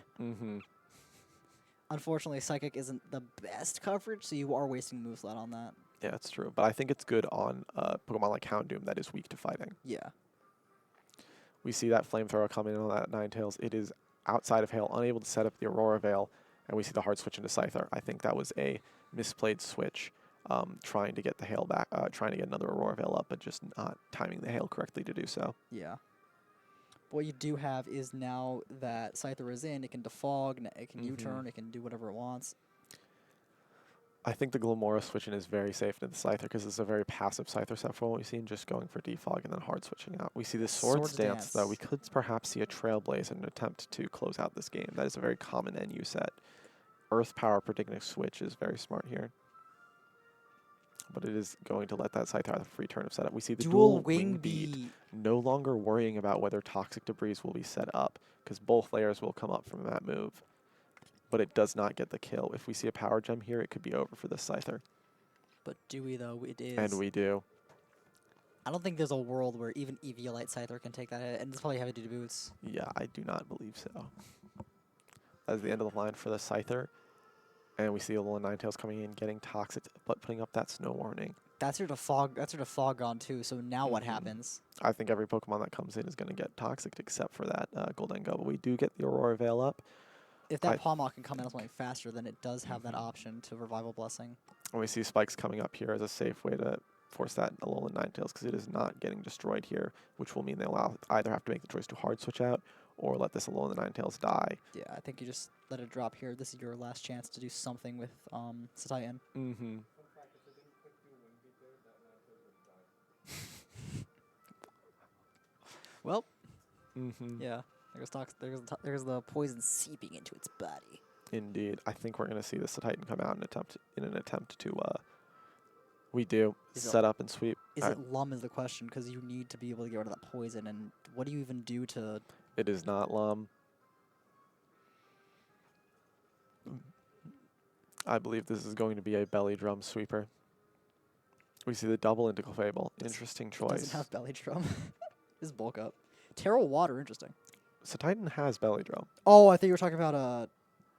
Unfortunately, Psychic isn't the best coverage, so you are wasting move slot on that. Yeah, that's true. But I think it's good on Pokemon like Houndoom that is weak to fighting. Yeah. We see that Flamethrower coming in on that Ninetales. It is outside of Hail, unable to set up the Aurora Veil, and we see the hard switch into Scyther. I think that was a misplayed switch, trying to get the Hail back, trying to get another Aurora Veil up, but just not timing the Hail correctly to do so. Yeah. What you do have is now that Scyther is in, it can defog, it can U-turn, it can do whatever it wants. I think the Glamora switching is very safe into the Scyther because it's a very passive Scyther set for what we've seen, just going for defog and then hard switching out. We see the Swords Dance, though. We could perhaps see a Trailblaze in an attempt to close out this game. That is a very common NU set. Earth Power predicting a switch is very smart here. But it is going to let that Scyther have a free turn of setup. We see the dual Wing Beat. No longer worrying about whether Toxic Debris will be set up because both layers will come up from that move. But it does not get the kill. If we see a Power Gem here, it could be over for this Scyther. But do we, though? It is. And we do. I don't think there's a world where even Eviolite Scyther can take that hit, and it's probably heavy duty boots. Yeah, I do not believe so. That is the end of the line for the Scyther. And we see a little Ninetales coming in, getting Toxic, but putting up that Snow Warning. That's your defog gone too, so now what happens? I think every Pokemon that comes in is going to get Toxic except for that Goldengo. But we do get the Aurora Veil up. If that Pawmok can come in something faster, then it does have that option to Revival Blessing. And we see Spikes coming up here as a safe way to force that Alolan Ninetales because it is not getting destroyed here, which will mean they'll either have to make the choice to hard switch out or let this Alolan Ninetales die. Yeah, I think you just let it drop here. This is your last chance to do something with Titan. Well, yeah. There's the poison seeping into its body. Indeed. I think we're going to see this Titan come out in an attempt to we do set up and sweep. Is it Lum is the question, because you need to be able to get rid of that poison, and what do you even do to... It is not Lum. I believe this is going to be a belly drum sweeper. We see the double into Clefable. Interesting It doesn't choice. have belly drum. Just bulk up. Terral Water, interesting. So Titan has belly drum. Oh, I think you were talking about,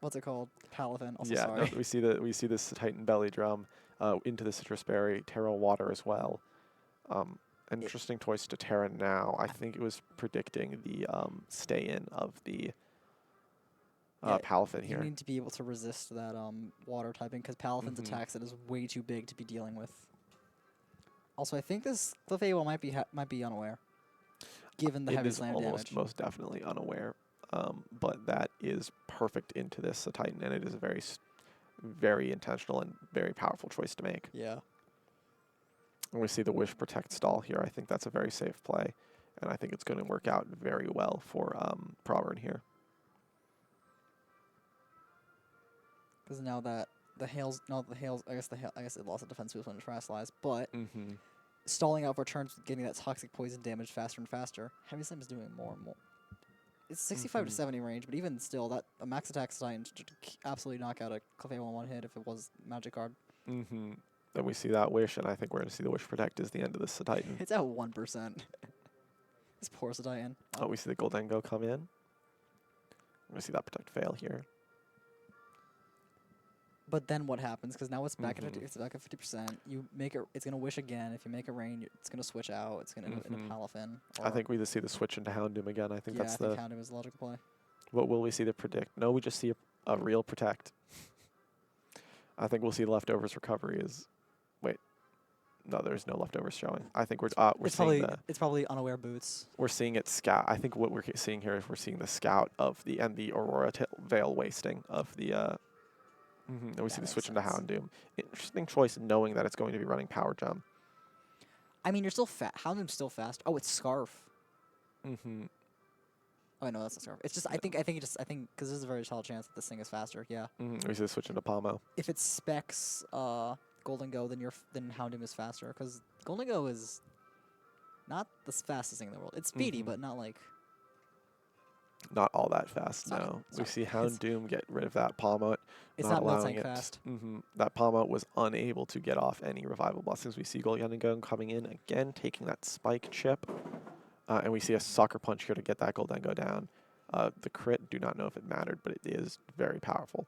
what's it called? Palafin. Also, Yeah, sorry. no, we see this Titan belly drum into the Citrus Berry, Terral Water as well. An interesting choice to Terra now. I think it was predicting the stay-in of the Palafin here. You need to be able to resist that water typing, because Palafin's attacks, it is way too big to be dealing with. Also, I think this Clefable might be unaware, given the heavy slam damage. Most definitely unaware, but that is perfect into this Titan, and it is a very, very intentional and very powerful choice to make. Yeah. And we see the Wish Protect stall here. I think that's a very safe play, and I think it's going to work out very well for Probern here. Because now that I guess it lost the defense boost when it terrestrialized, but stalling out for turns, getting that toxic poison damage faster and faster. Heavy Slam is doing more and more. It's 65 to 70 range, but even still, that a max attack Titan should absolutely knock out a Clefable in one hit if it was Magic Card. Then we see that Wish, and I think we're going to see the Wish Protect is the end of this Titan. It's at 1%. This poor Titan. Oh, we see the Goldengo come in. We're going to see that Protect fail here. But then what happens? Because now it's back at 50%. You make it. It's gonna Wish again. If you make a rain, it's gonna switch out. It's gonna end up Palafin. I think we just see the switch into Houndoom again. I think that's I think Houndoom is a logical play. What will we see the Predict? No, we just see a real Protect. I think we'll see leftovers recovery is. Wait, no, there's no leftovers showing. I think we're seeing it's probably unaware boots. We're seeing it scout. I think what we're seeing here is we're seeing the scout of the Aurora Veil wasting of the. And we see the switch into Houndoom. Interesting choice, knowing that it's going to be running Power Gem. I mean, you're still fast. Houndoom's still fast. Oh, it's Scarf. Oh, no, that's a Scarf. It's just I think because there's a very tall chance that this thing is faster. Yeah. We see the switch into Palmo. If it specs Goldengo, then Houndoom is faster, because Goldengo is not the fastest thing in the world. It's speedy, but not like. Not all that fast, no. We see Houndoom get rid of that Palmo. It's not melting fast. That Palmo was unable to get off any revival blessings. We see Goldengo coming in again, taking that spike chip. And we see a Sucker Punch here to get that Goldengo down. The crit, do not know if it mattered, but it is very powerful.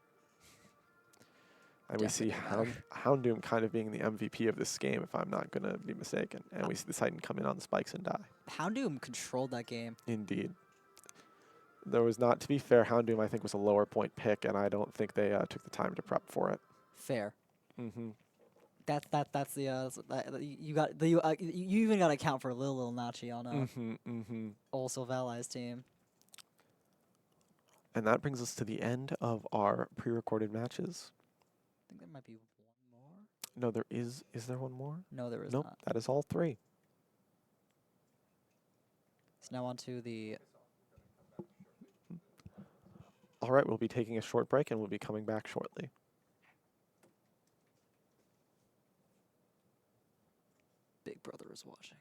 And we see Houndoom kind of being the MVP of this game, if I'm not going to be mistaken. And we see the Titan come in on the spikes and die. Houndoom controlled that game. Indeed. There was not, to be fair, Houndoom I think was a lower point pick, and I don't think they took the time to prep for it. Fair. That's you even got to account for Lil Nachi on also Vali's team. And that brings us to the end of our pre-recorded matches. I think there might be one more. No, there is. Is there one more? No, there is not. Nope, that is all three. So now on to the. All right, we'll be taking a short break, and we'll be coming back shortly. Big Brother is watching.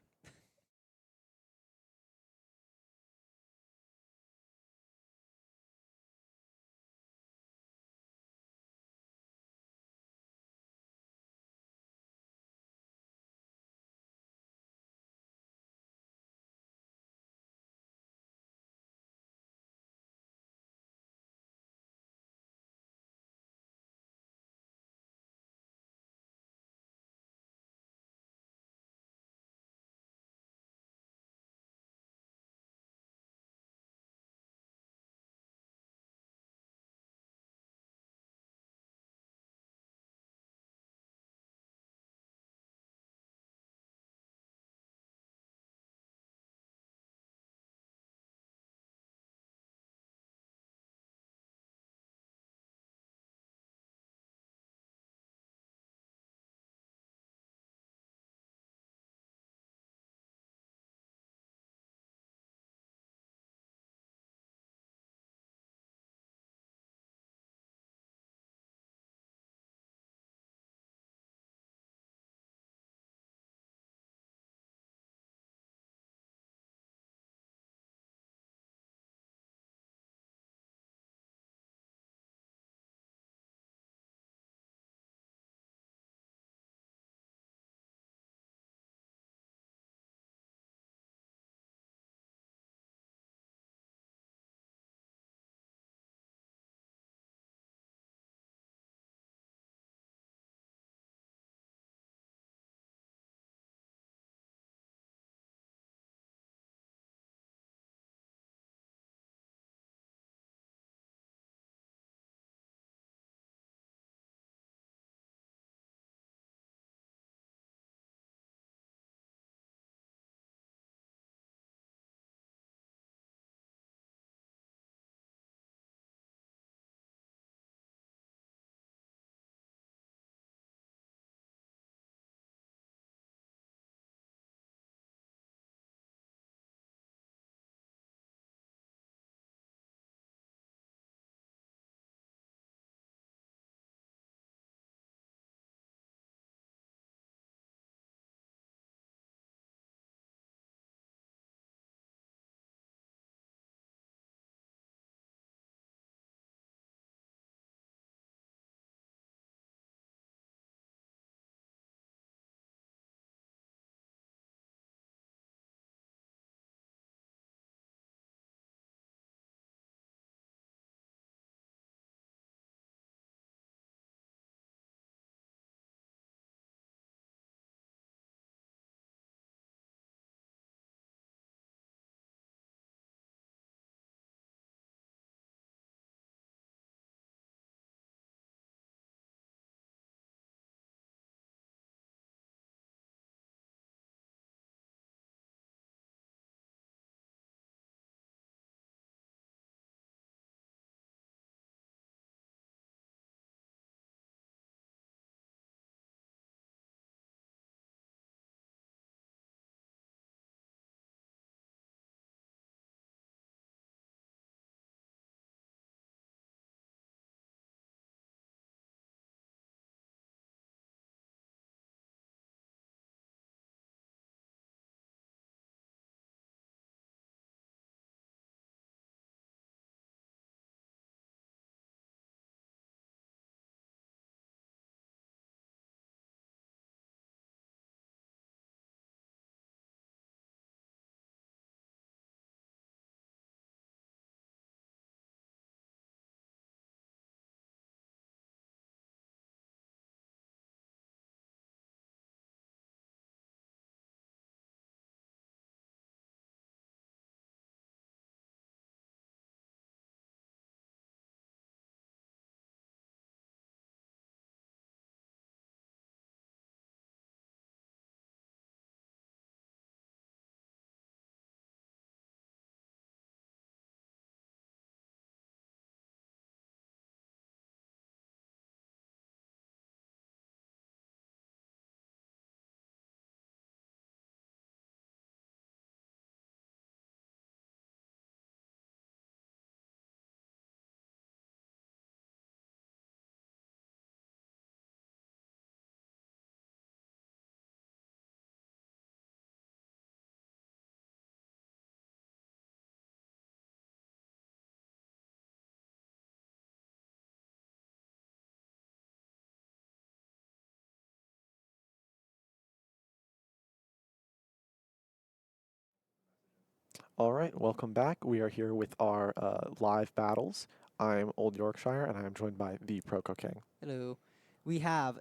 All right, welcome back. We are here with our live battles. I'm Old Yorkshire, and I am joined by the Proco King. Hello. We have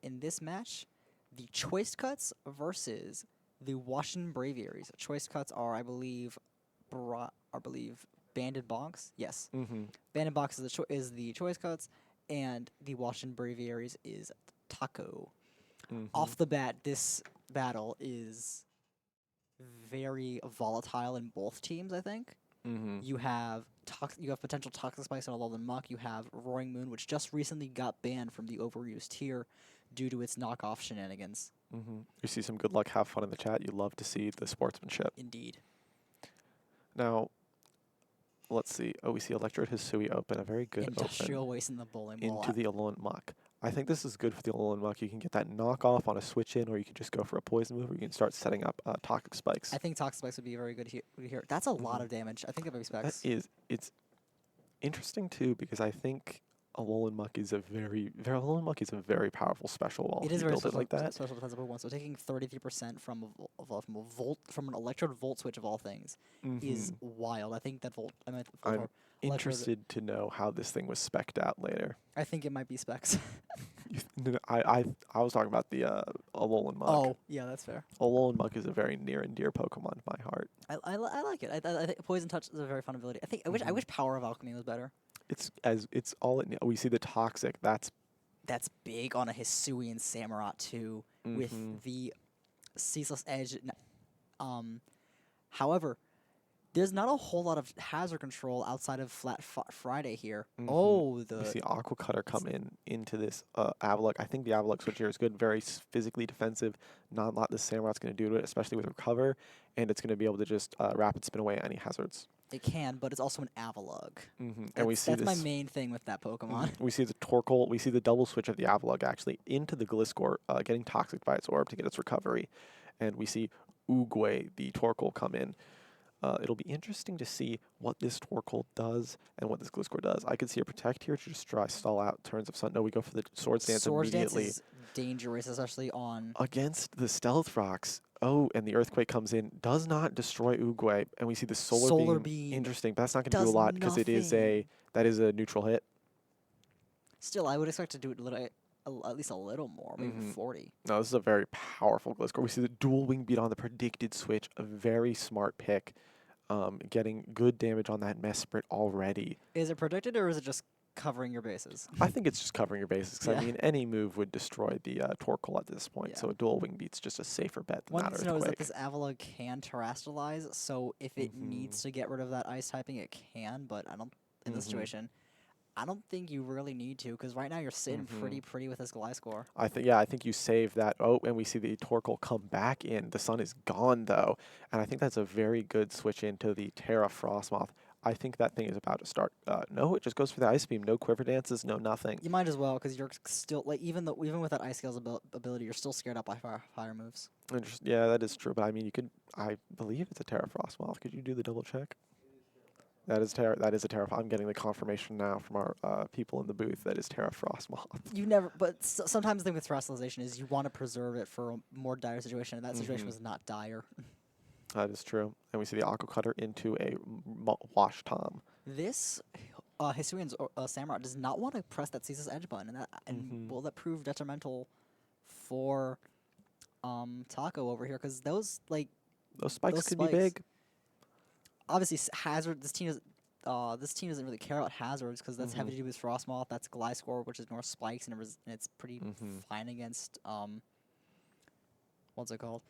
in this match, the Choice Cuts versus the Washington Braviaries. Choice Cuts are, I believe, Banded Bonks. Yes, Mm-hmm. Banded Bonks is the Choice Cuts, and the Washington Braviaries is Taco. Mm-hmm. Off the bat, this battle is very volatile in both teams, I think. Mm-hmm. You have potential toxic spikes on Alolan Muck. You have Roaring Moon, which just recently got banned from the overused tier due to its knockoff shenanigans. Mm-hmm. You see some good luck, have fun in the chat. You love to see the sportsmanship. Indeed. Now, let's see. Oh, we see Electrode Hisui open, a very good open Industrial Waste in the bowling ball. into the Alolan Muck. I think this is good for the Alolan Muck. You can get that knockoff on a switch in, or you can just go for a poison move, or you can start setting up toxic spikes. I think toxic spikes would be very good here. That's a lot Mhm. of damage. I think that would be That specs. it's interesting too because I think Alolan Muck is a Alolan Muck is a very powerful special wall. It If is you very build it like that. special defensive one. So taking 33% from an electrode volt switch of all things is Mm-hmm. wild. I think that volt. I mean, I'm electrode. interested to know how this thing was spec'd out later. I think it might be specs. No, I was talking about the Alolan Muck. Oh, yeah, that's fair. Alolan Muck is a very near and dear Pokemon to my heart. I like it. I think Poison Touch is a very fun ability. I Mhm. wish Power of Alchemy was better. It's all it. We see the toxic. That's big on a Hisuian Samurott too, with Mhm. the Ceaseless Edge. However, there's not a whole lot of hazard control outside of Flat Friday here. Mhm. Oh, We see Aqua Cutter come into this Avalok. I think the Avalok switch here is good, very physically defensive. Not a lot the Samurott's going to do to it, especially with Recover, and it's going to be able to just rapid spin away any hazards. it can, but it's also an Avalug. And we see That's my this. main thing with that Pokemon. We see the Torkoal. We see the double switch of the Avalok actually into the Gliscor, getting toxic by its orb to get its recovery, and we see Oogway, the Torkoal, come in. It'll be interesting to see what this Torkoal does and what this Gliscor does. I could see a Protect here to just try stall out turns of Sun. No, we go for the Swords Dance Swords Dance immediately is dangerous, especially on. against the Stealth Rocks. Oh, and the Earthquake comes in, does not destroy Oogway, and we see the Solar Beam. Interesting, but that's not going to do a does lot because it is nothing. that is a neutral hit. Still, I would expect to do it at least a little more, maybe 40. No, this is a very powerful Gliscor. We see the dual wing beat on the predicted switch, a very smart pick, getting good damage on that Mesprit already. Is it predicted or is it just covering your bases? I think it's just covering your bases. 'Cause Yeah. I mean, any move would destroy the Torkoal at this point, Yeah. so a dual wing beat's just a safer bet than One that thing to know is that Earthquake. this Avalug can terrestrialize, so if it needs to get rid of that ice typing, it can. But I don't. In this situation, I don't think you really need to, because right now you're sitting pretty with this Gliscor. I think you save that. Oh, and we see the Torkoal come back in. The sun is gone though, and I think that's a very good switch into the Terra Frostmoth. I think that thing is about to start. No, it just goes for the Ice Beam. No Quiver Dances, no nothing. You might as well, because you're still even with that Ice Scales ability, you're still scared up by fire moves. Yeah, that is true. But I mean, you could. I believe it's a Terra Frostmoth. Could you do the double check? That is a Terra. I'm getting the confirmation now from our people in the booth. That is Terra Frostmoth. You never, but sometimes the thing with terrestrialization is you want to preserve it for a more dire situation, and that situation was not dire. That is true. And we see the Aqua Cutter into a Wash Tom. This Hisuian's Samurott does not want to press that Ceaseless Edge button, and will that prove detrimental for Taco over here? Because those spikes could be big. Obviously, hazard. This team doesn't really care about hazards because that's heavy to do with Frostmoth. That's Gliscor, which is more spikes, and it's pretty fine against what's it called?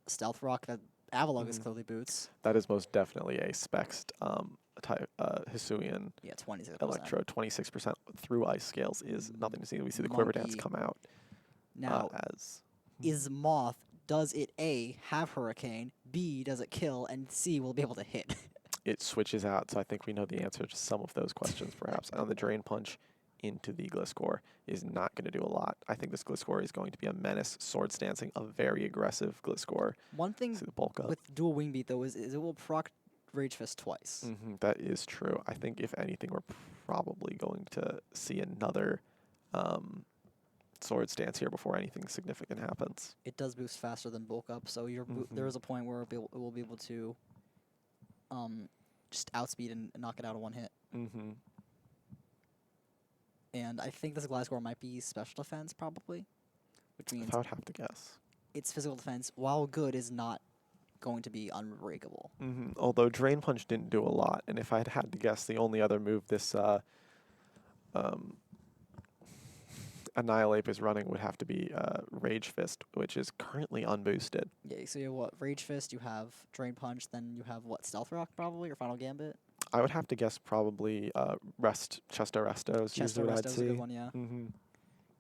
Stealth Rock. That Avalug is clearly boots. That is most definitely a spexed type Hisuian. Yeah, 26%. Electro 26% through Ice Scales is nothing to see. We see the Quiver Dance come out. Now, is Moth, does it A, have Hurricane, B, does it kill, and C, will be able to hit? It switches out, so I think we know the answer to some of those questions, perhaps. And the Drain Punch into the Gliscor is not going to do a lot. I think this Gliscor is going to be a menace, Swords Dancing, a very aggressive Gliscor. One thing the bulk up. with dual Wing Beat, though, is it will proc Rage Fist twice. That is true. I think, if anything, we're probably going to see another Swords Dance here before anything significant happens. It does boost faster than bulk up, so there is a point where it will be able to just outspeed and knock it out in one hit. Mm-hmm. And I think this Gliscor might be special defense probably, which means If I would have to guess. its physical defense, while good, is not going to be unbreakable. Mm-hmm. Although Drain Punch didn't do a lot, and if I had to guess, the only other move this um, Annihilate is running would have to be Rage Fist, which is currently unboosted. Yeah, so you have what? Rage Fist, you have Drain Punch, then you have what? Stealth Rock probably, or Final Gambit? I would have to guess probably Chesto Resto is Chesto usually what I'd Resto's a good see. one, yeah. Mm-hmm.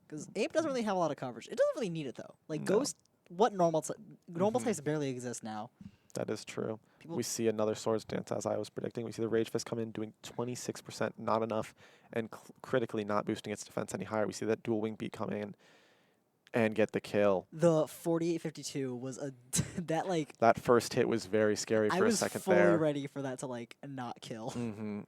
Because Ape doesn't really have a lot of coverage. It doesn't really need it though. Like No. Ghost, what normal Mhm. types barely exist now. That is true. People, We see another Swords Dance, as I was predicting. We see the Rage Fist come in doing 26%, not enough, and critically not boosting its defense any higher. We see that Dual Wing Beat come in and get the kill. the 4852 was a that like That first hit was very scary I for a was second fully there. ready for that to like not kill. Mm-hmm.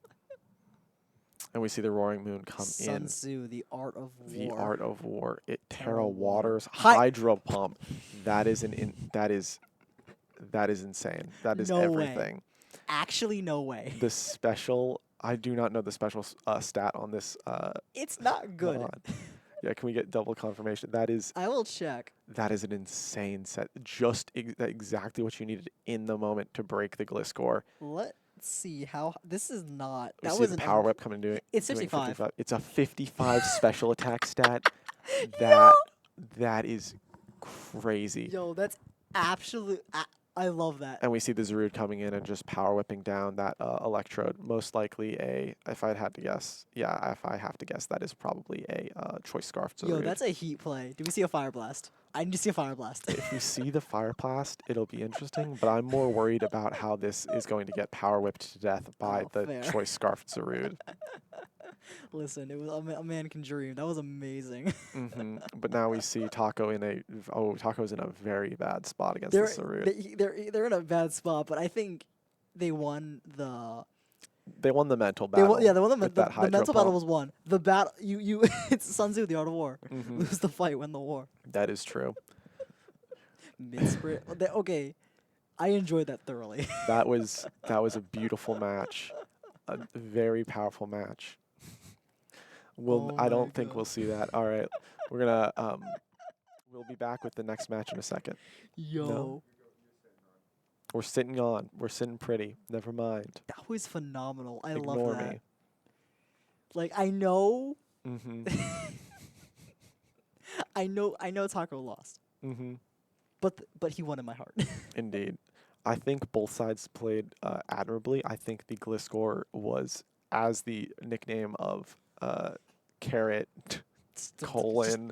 And we see the Roaring Moon come Sun in. Tzu, the art of The war. Art of War. It Terra Terra Water. Waters Hi- Hydro Pump. That is that is insane. That is No way. everything. Actually, no way. The special. I do not know the special stat on this. It's not good. mod. Yeah, can we get double confirmation? That is I will check. an insane set. Just exactly what you needed in the moment to break the Gliscor. Let's see how this is not. We That see was the an Power Whip coming doing. It's doing 55. It's a 55 special attack stat. That is crazy. Yo, that's absolute. I love that. And we see the Zarude coming in and just power whipping down that Electrode. Most likely if I had to guess, if I have to guess, that is probably a Choice Scarf Zarude. Yo, that's a heat play. Do we see a Fire Blast? I need to see a Fire Blast. If we see the Fire Blast, it'll be interesting, but I'm more worried about how this is going to get power whipped to death by Oh, the fair. Choice Scarf Zarude. Listen, it was a man can dream. That was amazing. But now we see Taco's in a very bad spot against they're, the Zarude. they're in a bad spot, but I think they won the. They won the mental They battle. won, yeah, they won with the that Hydro mental battle Pump. was won. The battle, you it's Sun Tzu, the art of war. Mhm. Lose the fight, win the war. That is true. Mid sprint. Okay, I enjoyed that thoroughly. That was a beautiful match, a very powerful match. Oh I my don't think God. we'll see that. All right, we're gonna we'll be back with the next match in a second. Yo, We're sitting pretty. Never mind. that was phenomenal. I Ignore love that. me. Like I know, Mm-hmm. I know Taco lost, Mm-hmm. but he won in my heart. Indeed. I think both sides played admirably. I think the Gliscor was, as the nickname of Carrot colon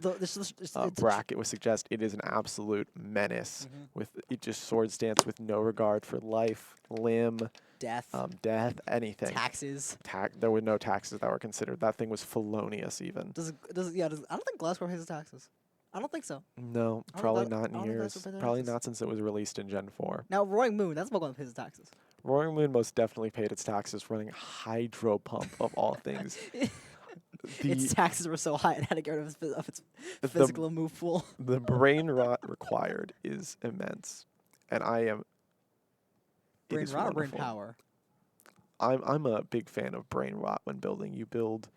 bracket would suggest, it is an absolute menace. With it just swords dance with no regard for life, limb, Death, death, anything. taxes. There were no taxes that were considered. That thing was felonious even. I don't think Glasgow pays the taxes. I don't think so. No, I don't probably think not I in don't think years. Glasgow pays their Probably taxes. not since it was released in Gen 4. Now Roaring Moon, that's Pokemon that pays the taxes. Roaring Moon most definitely paid its taxes running Hydro Pump of all things. Its taxes were so high it had to get rid of its the- physical move pool. The brain rot required is immense, and I am. it Brain is rot or brain wonderful. power? I'm a big fan of brain rot when building. You build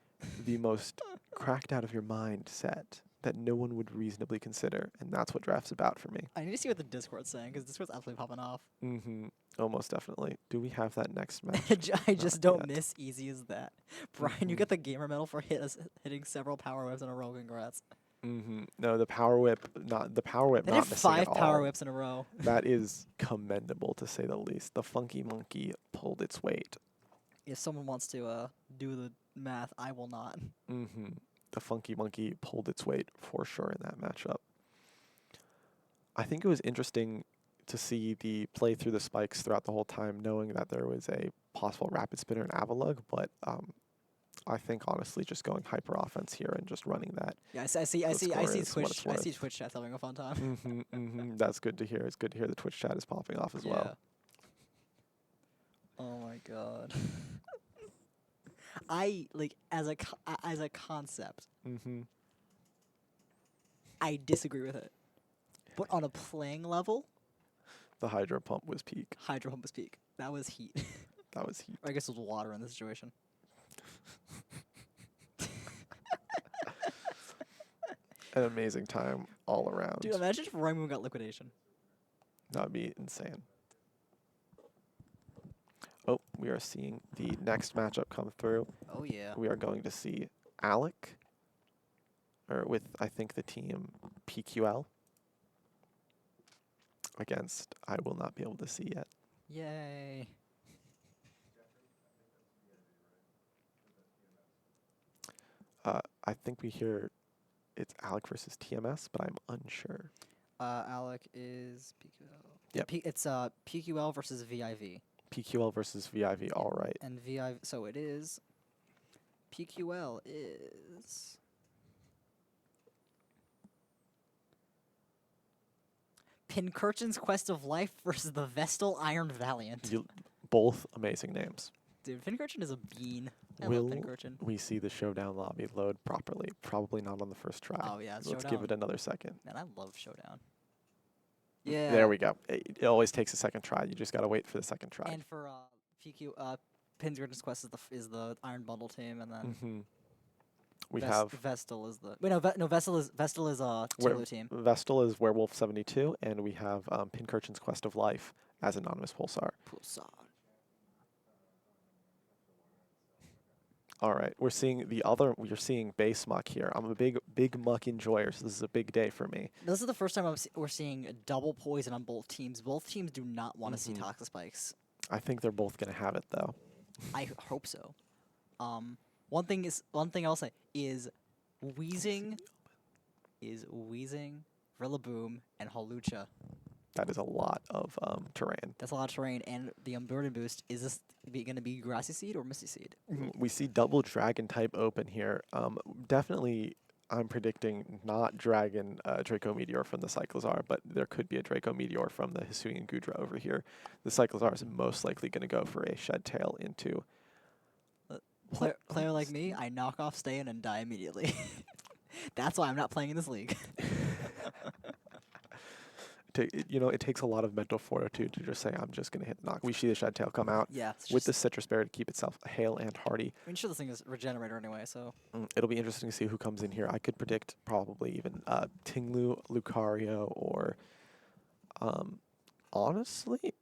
the most cracked out of your mind set that no one would reasonably consider, and that's what draft's about for me. I need to see what the Discord's saying because Discord's absolutely popping off. Mm-hmm. Almost definitely. Do we have that next match? I just Not don't yet. miss easy as that. Brian, you Mhm. get the gamer medal for hitting several power whips in a row. Congrats. Mm-hmm. No, the power whip, not They not did missing 5 at power all. whips in a row. That is commendable to say the least. The funky monkey pulled its weight. If someone wants to do the math, I will not. Mm-hmm. The funky monkey pulled its weight for sure in that matchup. I think it was interesting to see the play through the spikes throughout the whole time, knowing that there was a possible rapid spinner and Avalug, but I think honestly just going hyper offense here and just running that. Yeah, I see The score is what it's worth. Twitch chat having a fun time. Mm-hmm, mm-hmm. That's good to hear. It's good to hear the Twitch chat is popping off as well. Oh my god. I like as a concept, Mm-hmm. I disagree with it. But on a playing level, The Hydro Pump was peak. Hydro Pump was peak. That was heat. That was heat. Or I guess it was water in this situation. An amazing time all around. Dude, imagine if Roy Moon got liquidation. That would be insane. Oh, we are seeing the next matchup come through. Oh yeah. We are going to see Alec, or with, I think, the team PQL, against, I will not be able to see yet. Yay. I think we hear it's Alec versus TMS, but I'm unsure. Alec is PQL. Yep. It's PQL versus VIV. PQL versus VIV, all right. And VIV, so it is. PQL is. Pincurchin's Quest of Life versus the Vestal Iron Valiant. Both amazing names. Dude, Pincurchin is a bean. I Will love Pincurchin. we see the showdown lobby load properly? Probably not on the first try. Oh yeah, it's Let's Showdown. give it another second. Man, I love Showdown. Yeah. There we go. It always takes a second try. You just gotta wait for the second try. And for Pincurchin's Quest is the Iron Bundle team, and then We have Vestal is the Vestal is Tulu team. Vestal is Werewolf 72, and we have Pincurchin's Quest of Life as Anonymous Pulsar. All right, we're seeing we're seeing base muck here. I'm a big muck enjoyer, so this is a big day for me. This is the first time we're seeing double poison on both teams. Both teams do not want to see Toxic Spikes. I think they're both gonna have it though. I hope so. One thing I'll say is Wheezing, Rillaboom, and Hawlucha. That is a lot of terrain. That's a lot of terrain, and the Burden Boost, is this going to be Grassy Seed or Misty Seed? We see double Dragon type open here. Definitely, I'm predicting not Dragon Draco Meteor from the Cyclizar, but there could be a Draco Meteor from the Hisuian Gudra over here. The Cyclizar is most likely going to go for a Shed Tail into... Player like me, I knock off Stay and die immediately. That's why I'm not playing in this league. It takes a lot of mental fortitude to just say, I'm just going to hit the knock. We see the Shed Tail come out with the Citrus Berry to keep itself hale and hardy. I mean, sure, this thing is Regenerator anyway, so... It'll be interesting to see who comes in here. I could predict probably even Tinglu, Lucario, or honestly,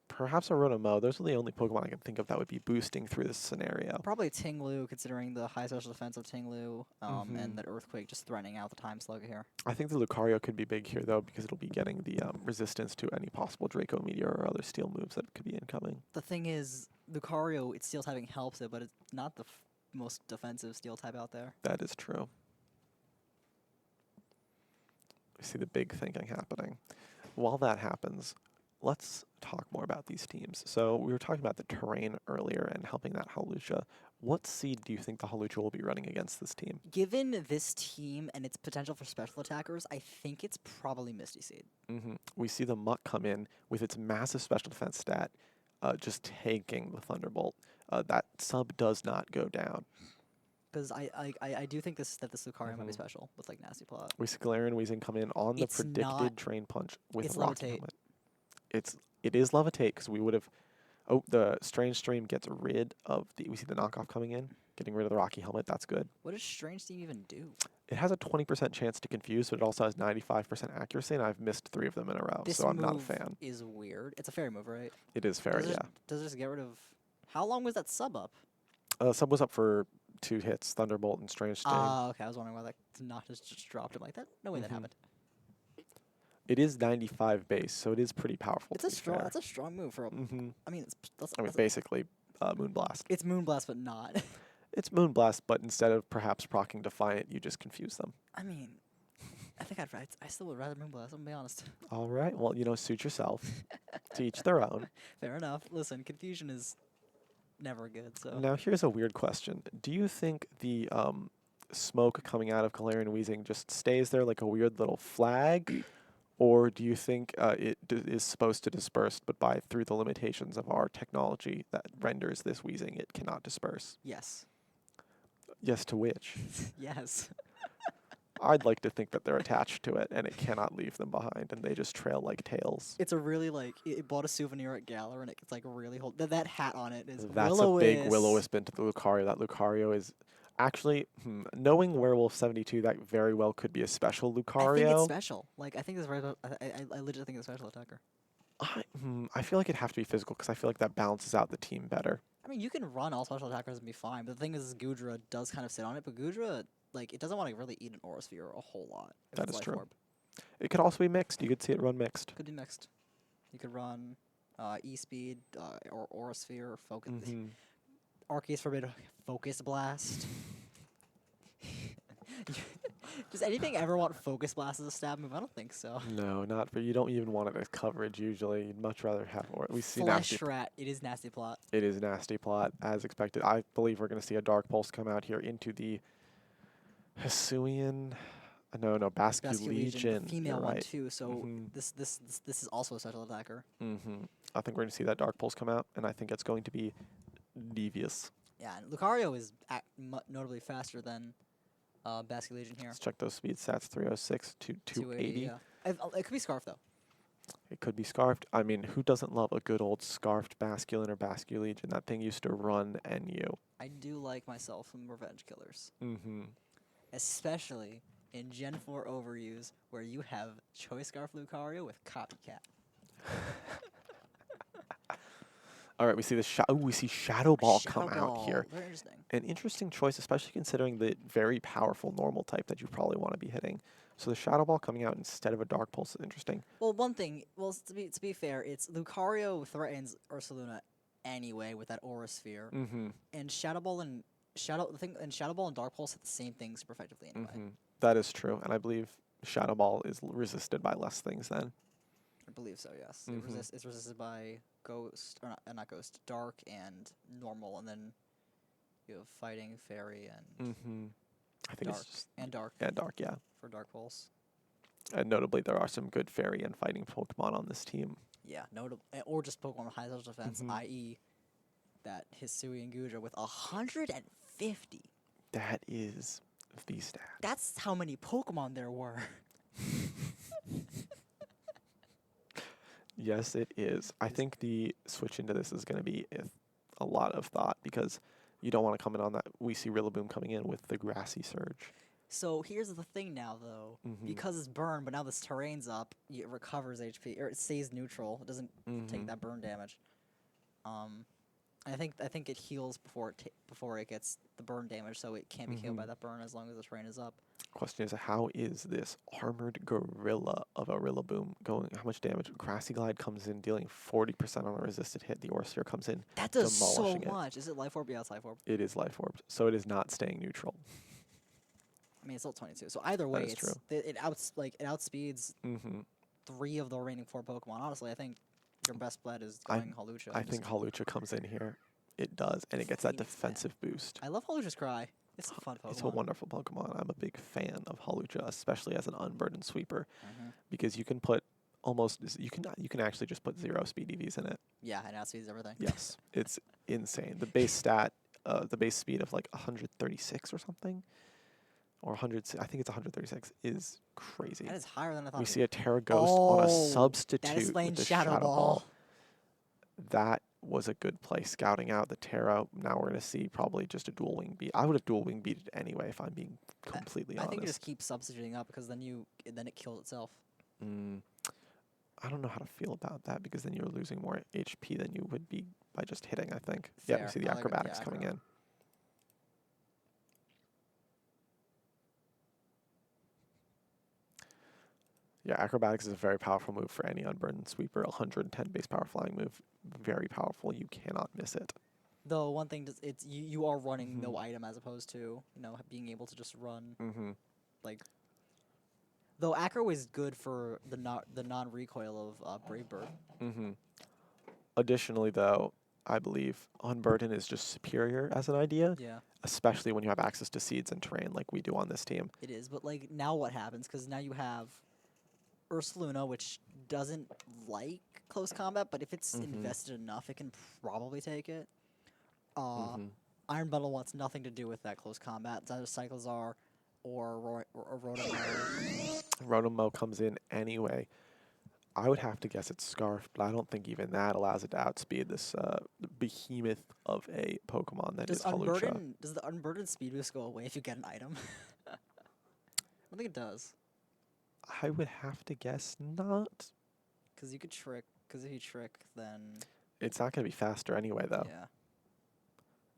perhaps a Rotomo. Those are the only Pokemon I can think of that would be boosting through this scenario. Probably Tinglu, considering the high special defense of Tinglu, and that Earthquake just threatening out the Time Slug here. I think the Lucario could be big here, though, because it'll be getting the resistance to any possible Draco Meteor or other steel moves that could be incoming. The thing is, Lucario, its steel typing helps it, but it's not the most defensive steel type out there. That is true. We see the big thinking happening. While that happens, let's talk more about these teams. So we were talking about the terrain earlier and helping that Hawlucha. What seed do you think the Hawlucha will be running against this team? Given this team and its potential for special attackers, I think it's probably Misty Seed. We see the Muck come in with its massive special defense stat, just taking the Thunderbolt. That sub does not go down. Because I do think that this Lucario might be special with like Nasty Plot. We see Galarian Weezing come in on the predicted Drain Punch with a Rocky Helmet. It is Levitate, because we would have... Oh, the Strange Stream gets rid of the... We see the knockoff coming in, getting rid of the Rocky Helmet. That's good. What does Strange Stream even do? It has a 20% chance to confuse, but it also has 95% accuracy, and I've missed 3 of them in a row, so I'm not a fan. This move is weird. It's a fairy move, right? It is fairy, yeah. Does it just get rid of... How long was that sub up? Sub was up for 2 hits, Thunderbolt and Strange Stream. Okay. I was wondering why that not just dropped. I'm like, no way that happened. It is 95 base, so it is pretty powerful. It's a strong. That's a strong move for. I mean, it's basically Moonblast. It's Moonblast, but not. It's Moonblast, but instead of perhaps proccing Defiant, you just confuse them. I mean, I still would rather Moonblast. I'm gonna be honest. All right. Well, suit yourself. To each their own. Fair enough. Listen, confusion is never good. So now here's a weird question. Do you think the smoke coming out of Galarian Weezing just stays there like a weird little flag? Or do you think it is supposed to disperse, but through the limitations of our technology that renders this Weezing, it cannot disperse? Yes. Yes to which? Yes. I'd like to think that they're attached to it and it cannot leave them behind, and they just trail like tails. It's a really like it bought a souvenir at Galar and it's like really that hat on it is That's a big Will-O-Wisp. Will-O-Wisp into the Lucario. That Lucario is actually, knowing Werewolf 72, that very well could be a special I think it's Lucario. special. Like I think it's right. I legit think it's a special attacker. I feel like it'd have to be physical because I feel like that balances out the team better. I mean, you can run all special attackers and be fine. But the thing is, Gudra does kind of sit on it. But Gudra, like, it doesn't want to really eat an Aura Sphere a whole lot. If That it's is Life true. Orb. It could also be mixed. You could see it run mixed. Could be mixed. You could run E-Speed or Aura Sphere or Focus. Arceus Forbid Focus Blast. Does anything ever want Focus Blast as a stab move? I don't think so. No, not for you. Don't even want it as coverage usually. You'd much rather have, or we see Flesh nasty. Rat. It is Nasty Plot. It is nasty plot as expected. I believe we're going to see a Dark Pulse come out here into the Hisuian. No, Basque Legion. the female You're one right. too. So Mhm. this is also a special attacker. I think we're going to see that Dark Pulse come out, and I think it's going to be devious. Yeah, and Lucario is notably faster than Basque Legion here. Let's check those speed stats: 306 to 280. Yeah. It could be Scarf though. It could be Scarfed. I mean, who doesn't love a good old Scarfed Basculin or Basculegion? That thing used to run NU. I do like myself some Revenge Killers. Mm-hmm. Especially in Gen 4 overuse, where you have Choice Scarf Lucario with Copycat. All right, we see we see Shadow Ball come Shadow out here. Very interesting. An interesting choice, especially considering the very powerful normal type that you probably want to be hitting. So the Shadow Ball coming out instead of a Dark Pulse is interesting. Well, one thing, to be fair, it's Lucario threatens Ursaluna anyway with that Aura Sphere, and Shadow Ball and Dark Pulse hit the same thing super effectively anyway. That is true, and I believe Shadow Ball is resisted by less things then. I believe so. Yes, it's resisted by Ghost or not Ghost, Dark and Normal, and then you have Fighting, Fairy, and I think Dark it's just Dark. Yeah, Dark, yeah. For Dark Pulse. And notably, there are some good Fairy and Fighting Pokemon on this team. Yeah, notable, or just Pokemon with high special defense, i.e., that Hisui and Gudra with 150. That is the stat. That's how many Pokemon there were. Yes, it is. I think the switch into this is going to be a lot of thought because you don't want to come in on that. We see Rillaboom coming in with the Grassy Surge. So here's the thing now, though. Because it's burn, but now this terrain's up, it recovers HP, or it stays neutral. It doesn't take that burn damage. I think it heals before it gets the burn damage, so it can't be killed by that burn as long as the terrain is up. Question is, how is this armored gorilla of a Rillaboom going? How much damage? Grassy Glide comes in, dealing 40% on a resisted hit. The Aura Sphere comes in, that does so demolishing it. much. Is it Life Orb? Yeah, it's Life Orb. It is Life Orbed, so it is not staying neutral. I mean, it's still 22. So either way, is true. It outspeeds 3 of the remaining 4 Pokemon. Honestly, I think your best bet is going Hawlucha. I think Hawlucha comes in here. It does, and it gets that defensive boost. I love Hawlucha's Cry. It's a fun Pokemon. It's a wonderful Pokemon. I'm a big fan of Hawlucha, especially as an unburdened sweeper, because you can put you can actually just put 0 speed EVs in it. Yeah, and outspeeds everything. Yes, it's insane. The base stat, the base speed of like 136 or something, or 100. I think it's 136 is crazy. That is higher than I thought. We see a Terra Ghost on a substitute that explains with the Shadow Ball. That was a good play, scouting out the Terra. Now we're going to see probably just a dual wing beat. I would have dual wing beated anyway, if I'm being completely honest. I think you just keep substituting up because then it kills itself. I don't know how to feel about that because then you're losing more HP than you would be by just hitting, I think. Fair. Yeah, we see the acrobatics coming in. Yeah, acrobatics is a very powerful move for any unburdened sweeper. 110 base power flying move, very powerful. You cannot miss it. Though one thing, it's you are running no item as opposed to being able to just run like. Though Acro is good for the non recoil of Brave Bird. Additionally, though, I believe Unburden is just superior as an idea. Yeah. Especially when you have access to seeds and terrain like we do on this team. It is, but like now what happens? Because now you have Ursaluna, which doesn't like close combat, but if it's invested enough, it can probably take it. Iron Bundle wants nothing to do with that close combat. Its other cycles are or Rotom. Rotom comes in anyway. I would have to guess it's Scarf, but I don't think even that allows it to outspeed this behemoth of a Pokemon that is Hawlucha. Does the unburdened speed boost go away if you get an item? I don't think it does. I would have to guess not. Because if you trick, then It's not going to be faster anyway, though. yeah.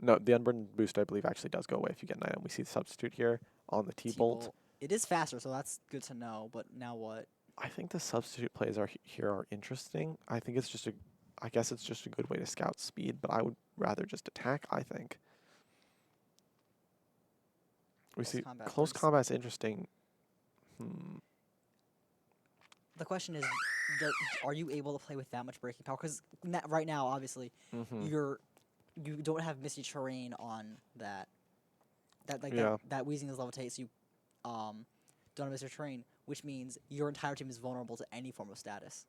No, the unburdened boost, I believe, actually does go away if you get an item. We see the substitute here on the T-Bolt. It is faster, so that's good to know. But now what? I think the substitute plays here are interesting. I think it's just I guess it's just a good way to scout speed, but I would rather just attack, I think. We see close combat's interesting. The question is, are you able to play with that much breaking power? Because right now, obviously, you don't have Misty Terrain on that. That Weezing is levitate, so you don't have Misty Terrain, which means your entire team is vulnerable to any form of status.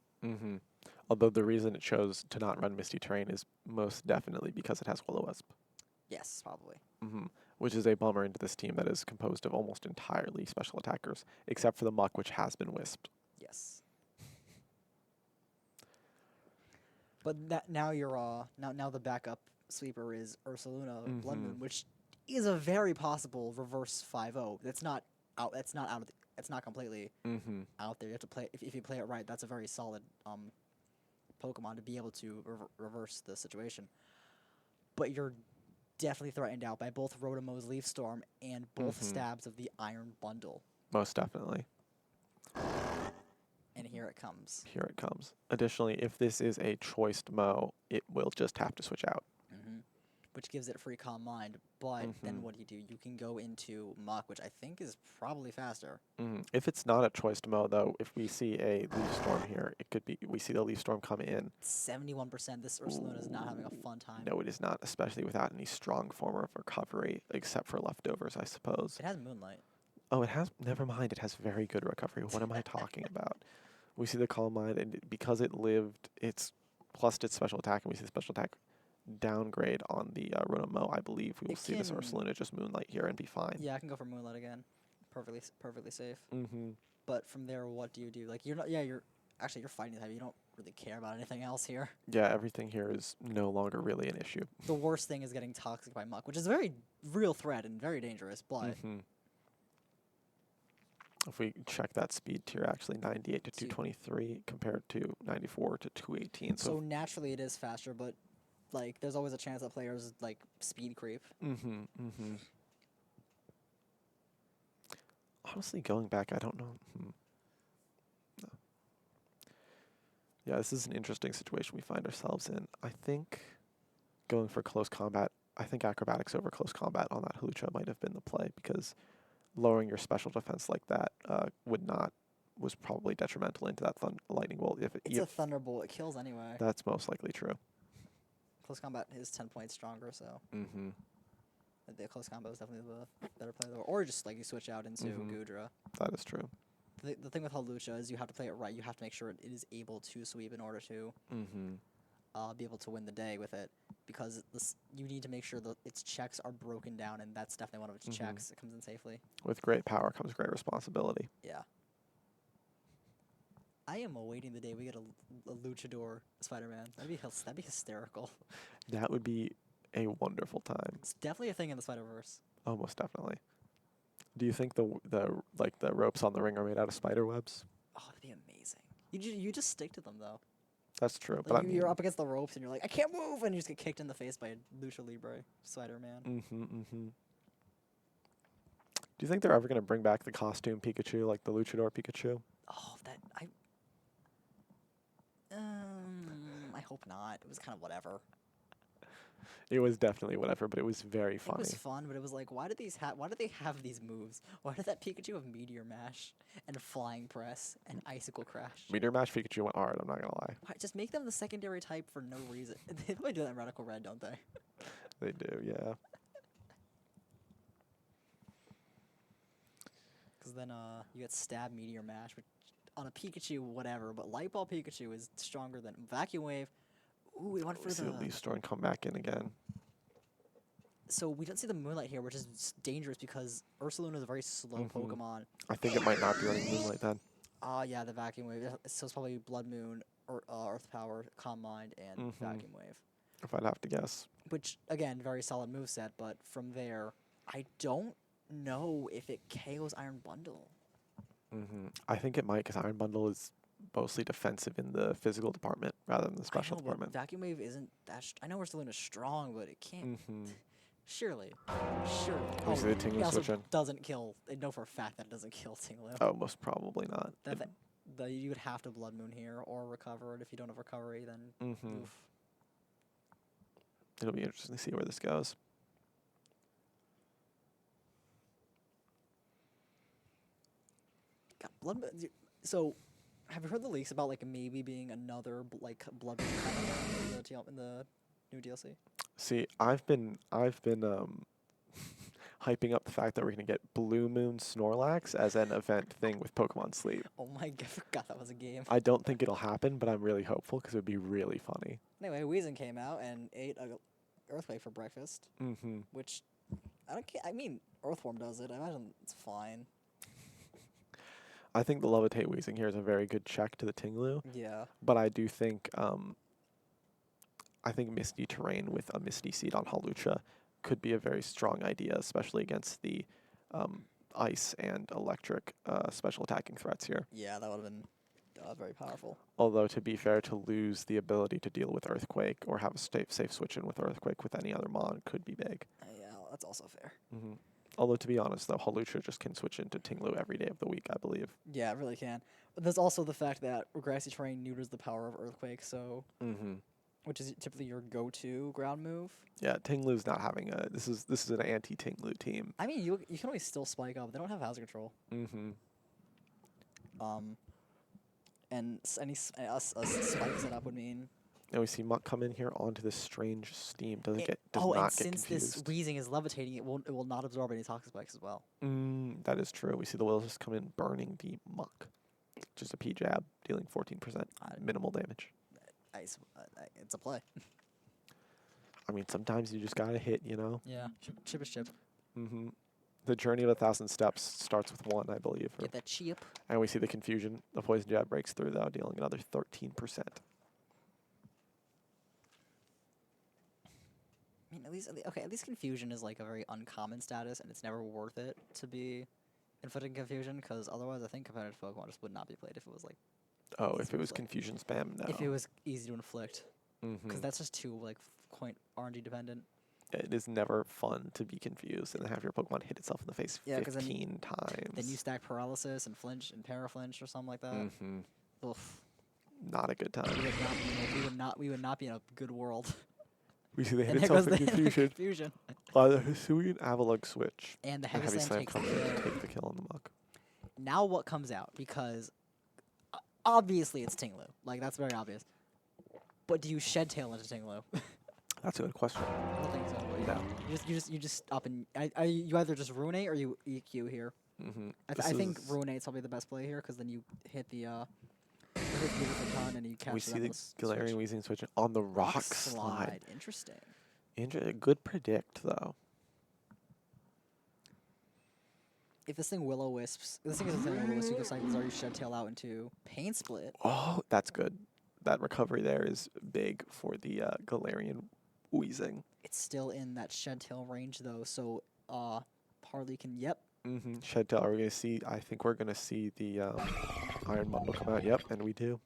Although the reason it chose to not run Misty Terrain is most definitely because it has Will-O-Wisp. Yes, probably. Which is a bummer into this team that is composed of almost entirely special attackers, except for the Muck, which has been wisped. Yes. But now you're now the backup sweeper is Ursaluna Blood Moon, which is a very possible reverse 5-0. That's not out. It's not completely out there. You have to play if you play it right. That's a very solid Pokemon to be able to reverse the situation. But you're definitely threatened out by both Rotomo's Leaf Storm and both stabs of the Iron Bundle. Most definitely. And here it comes. Here it comes. Additionally, if this is a choiced Mo, it will just have to switch out. Which gives it free Calm Mind. But then what do? You can go into Muck, which I think is probably faster. If it's not a choiced Mo, though, if we see a Leaf Storm here, it could be we see the Leaf Storm come in. 71%. This Ursaluna is not having a fun time. No, it is not, especially without any strong form of recovery, except for leftovers, I suppose. It has Moonlight. Oh, it has. Never mind. It has very good recovery. What am I talking about? We see the Calm Mind, and because it lived, it's plus its special attack, and we see the special attack downgrade on the Rotom-Mo. I believe we will see this Ursaluna just Moonlight here and be fine. Yeah, I can go for Moonlight again. Perfectly safe. But from there, what do you do? Like you're not. Yeah, you're fighting heavy. You don't really care about anything else here. Yeah, everything here is no longer really an issue. The worst thing is getting toxic by Muck, which is a very real threat and very dangerous. But if we check that speed tier, actually 98 to 223 compared to 94 to 218. So naturally it is faster, but like there's always a chance that players like speed creep. Honestly, going back, I don't know. No. Yeah, this is an interesting situation we find ourselves in. I think going for close combat, I think acrobatics over close combat on that Hawlucha might have been the play, because lowering your special defense like that was probably detrimental into that lightning bolt. It's a thunderbolt. It kills anyway. That's most likely true. Close combat is 10 points stronger, so the close combat is definitely the better play. Or just like you switch out into Goodra. That is true. The thing with Hawlucha is you have to play it right. You have to make sure it is able to sweep in order to be able to win the day with it, because you need to make sure that its checks are broken down, and that's definitely one of its checks. It comes in safely. With great power comes great responsibility. Yeah. I am awaiting the day we get a Luchador Spider-Man. That'd be hysterical. That would be a wonderful time. It's definitely a thing in the Spider-Verse. Oh, most definitely. Do you think the ropes on the ring are made out of spider webs? Oh, that'd be amazing. You just stick to them though. That's true. Like but you're up against the ropes and you're like, I can't move, and you just get kicked in the face by a Lucha Libre Spider-Man. Do you think they're ever going to bring back the costume Pikachu, like the Luchador Pikachu? Oh, I hope not. It was kind of whatever. It was definitely whatever, but it was very funny. It was fun, but it was like, why did they have these moves? Why did that Pikachu have Meteor Mash and Flying Press and Icicle Crash? Meteor Mash Pikachu went hard, I'm not gonna lie. Why, just make them the secondary type for no reason. They probably do that in Radical Red, don't they? They do, yeah. Because then you get Stab Meteor Mash, which on a Pikachu, whatever, but Light Ball Pikachu is stronger than Vacuum Wave. Ooh, we went for the Leaf Storm come back in again. So we don't see the Moonlight here, which is dangerous because Ursaluna is a very slow Pokemon. I think it might not be running Moonlight then. Yeah, the Vacuum Wave. So it's probably Blood Moon, or Earth Power, Calm Mind, and Vacuum Wave. If I'd have to guess. Which, again, very solid moveset, but from there, I don't know if it KOs Iron Bundle. I think it might because Iron Bundle is mostly defensive in the physical department rather than the special I know, department. but Vacuum Wave isn't that. I know Ursaluna strong, but it can't. Surely. We see the Tinglu it also switch in. doesn't kill. I know for a fact that it doesn't kill Tinglu. Oh, most probably not. You would have to Blood Moon here or recover it. If you don't have recovery, then oof. It'll be interesting to see where this goes. God, Blood Moon. So, have you heard the leaks about like maybe being another Blood Moon kind of in the new DLC? See, I've been hyping up the fact that we're gonna get Blue Moon Snorlax as an event thing with Pokemon Sleep. Oh my god, I forgot that was a game. I don't think it'll happen, but I'm really hopeful because it would be really funny. Anyway, Weezing came out and ate a Earthquake for breakfast, which I mean, Earthworm does it. I imagine it's fine. I think the Levitate Weezing here is a very good check to the Tinglu. Yeah. But I do think Misty Terrain with a Misty Seed on Hawlucha could be a very strong idea, especially against the ice and electric special attacking threats here. Yeah, that would have been very powerful. Although, to be fair, to lose the ability to deal with Earthquake or have a safe switch in with Earthquake with any other mon could be big. Yeah, that's also fair. Although, to be honest, though, Hawlucha just can switch into Tinglu every day of the week, I believe. Yeah, it really can. But there's also the fact that Grassy Terrain neuters the power of Earthquake, so which is typically your go-to ground move. Yeah, Tinglu's not having a. This is an anti-Tinglu team. I mean, you can always still spike up. They don't have hazard control. And a spike setup would mean. Now we see Muck come in here onto this strange steam. Does not and get since confused. this Weezing is levitating, it will not absorb any toxic spikes as well. That is true. We see the Wills just come in burning the Muck. Just a P jab, dealing 14% minimal damage. It's a play. I mean, sometimes you just gotta hit, you know? Yeah, chip is chip. The journey of 1,000 steps starts with 1, I believe. Get that chip. And we see the confusion. The poison jab breaks through, though, dealing another 13%. I mean, at least confusion is like a very uncommon status, and it's never worth it to be inflicting confusion, because otherwise I think competitive Pokemon just would not be played if it was like. Oh, if it was confusion spam, no. If it was easy to inflict, because that's just too like quite RNG dependent. It is never fun to be confused and have your Pokemon hit itself in the face 15 times. Then you stack paralysis and flinch and paraflinch or something like that. Oof. Not a good time. We would not be in a good world. We see the hit itself in confusion. The Hisuian Avalugg switch. And the Heavy Slam takes the kill. Take the kill on the Muck. Now what comes out? Because obviously it's Tinglu. Like, that's very obvious. But do you Shed Tail into Tinglu? That's a good question. I don't think so. No. You just up and you either just Ruinate or you EQ here. I think Ruinate's probably the best play here, because then you hit the ton and you catch. We see the Galarian Weezing switch on the Rock Slide. Interesting. Good predict, though. If this thing Will-O-Wisps, you can cycle Zarya Shed Tail out into Pain Split. Oh, that's good. That recovery there is big for the Galarian Weezing. It's still in that Shed Tail range, though, so Parley can, Shed Tail, are we going to see, I think we're going to see the Iron Bundle come out. Yep, and we do.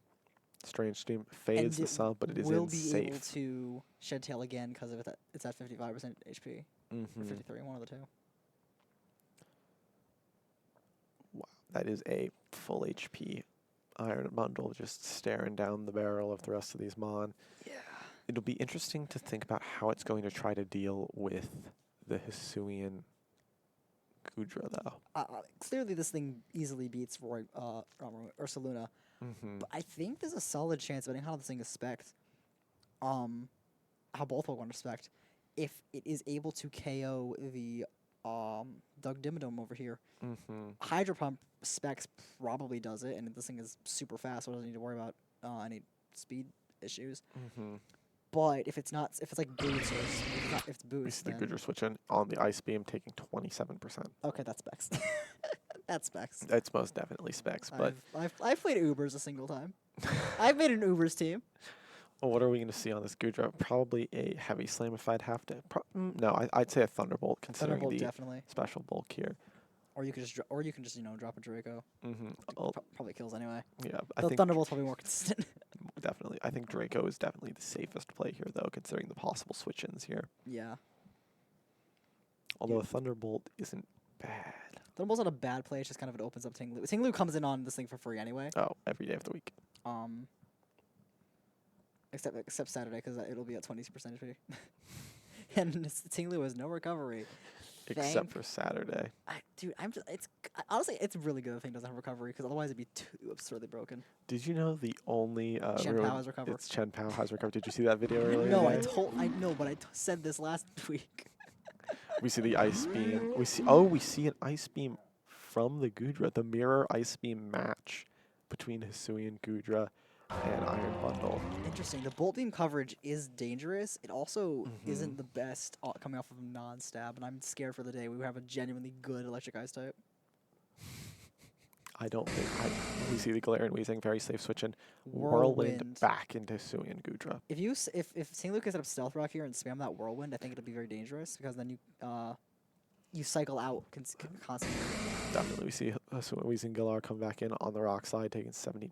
Strange Steam fades the sub, but it is in safe. Will be able to Shed Tail again because of it's at 55% HP. Or 53, one of the two. Wow, that is a full HP Iron Bundle just staring down the barrel of the rest of these Mon. Yeah. It'll be interesting to think about how it's going to try to deal with the Hisuian Goodra, though. Clearly, this thing easily beats Ursaluna. But I think there's a solid chance, depending on how this thing is spec'd, how both Pokemon are spec'd, if it is able to KO the Doug Dimmadome over here. Hydro Pump specs probably does it, and this thing is super fast, so it doesn't need to worry about any speed issues. But if it's not, if it's like boots or if it's We boots, see the then Goodra switch in on the Ice Beam, taking 27%. okay, that's specs. That's specs. That's most definitely specs, but I've played Ubers a single time. I've made an Ubers team. well, what are we going to see on this Goodra? Probably a heavy slam if I'd have to. No, I'd say a Thunderbolt considering Thunderbolt the definitely. special bulk here. Or you can just drop a Draco. Probably kills anyway. Yeah, I The think Thunderbolt's probably more consistent. definitely. I think Draco is definitely the safest play here, though, considering the possible switch-ins here. Yeah. Although a Thunderbolt isn't bad. Thunderbolt's not a bad play. It's just kind of it opens up Tinglu. Tinglu comes in on this thing for free anyway. Oh, every day of the week. Except Saturday because it'll be at 20% HP. And Tinglu has no recovery. Except for Saturday. Dude, honestly, it's really good if thing doesn't have recovery because otherwise it'd be too absurdly broken. Did you know the only Chen Pao has recovered. It's Chen Pao has recovered. Did you see that video earlier? No, today? I know, but I said this last week. We see the Ice Beam. We see an Ice Beam from the Goodra. The mirror Ice Beam match between Hisuian Goodra and Iron Bundle. Interesting. The Bolt Beam coverage is dangerous. It also isn't the best coming off of non-stab, and I'm scared for the day we have a genuinely good Electric Ice type. I don't think we see the Glare and Weezing very safe switching. Whirlwind. Back into Hisuian Goodra. If St. Luke can set up Stealth Rock here and spam that Whirlwind, I think it'll be very dangerous because then you cycle out constantly. Definitely, we see Hisuian Weezing Galar come back in on the rock side, taking 70%.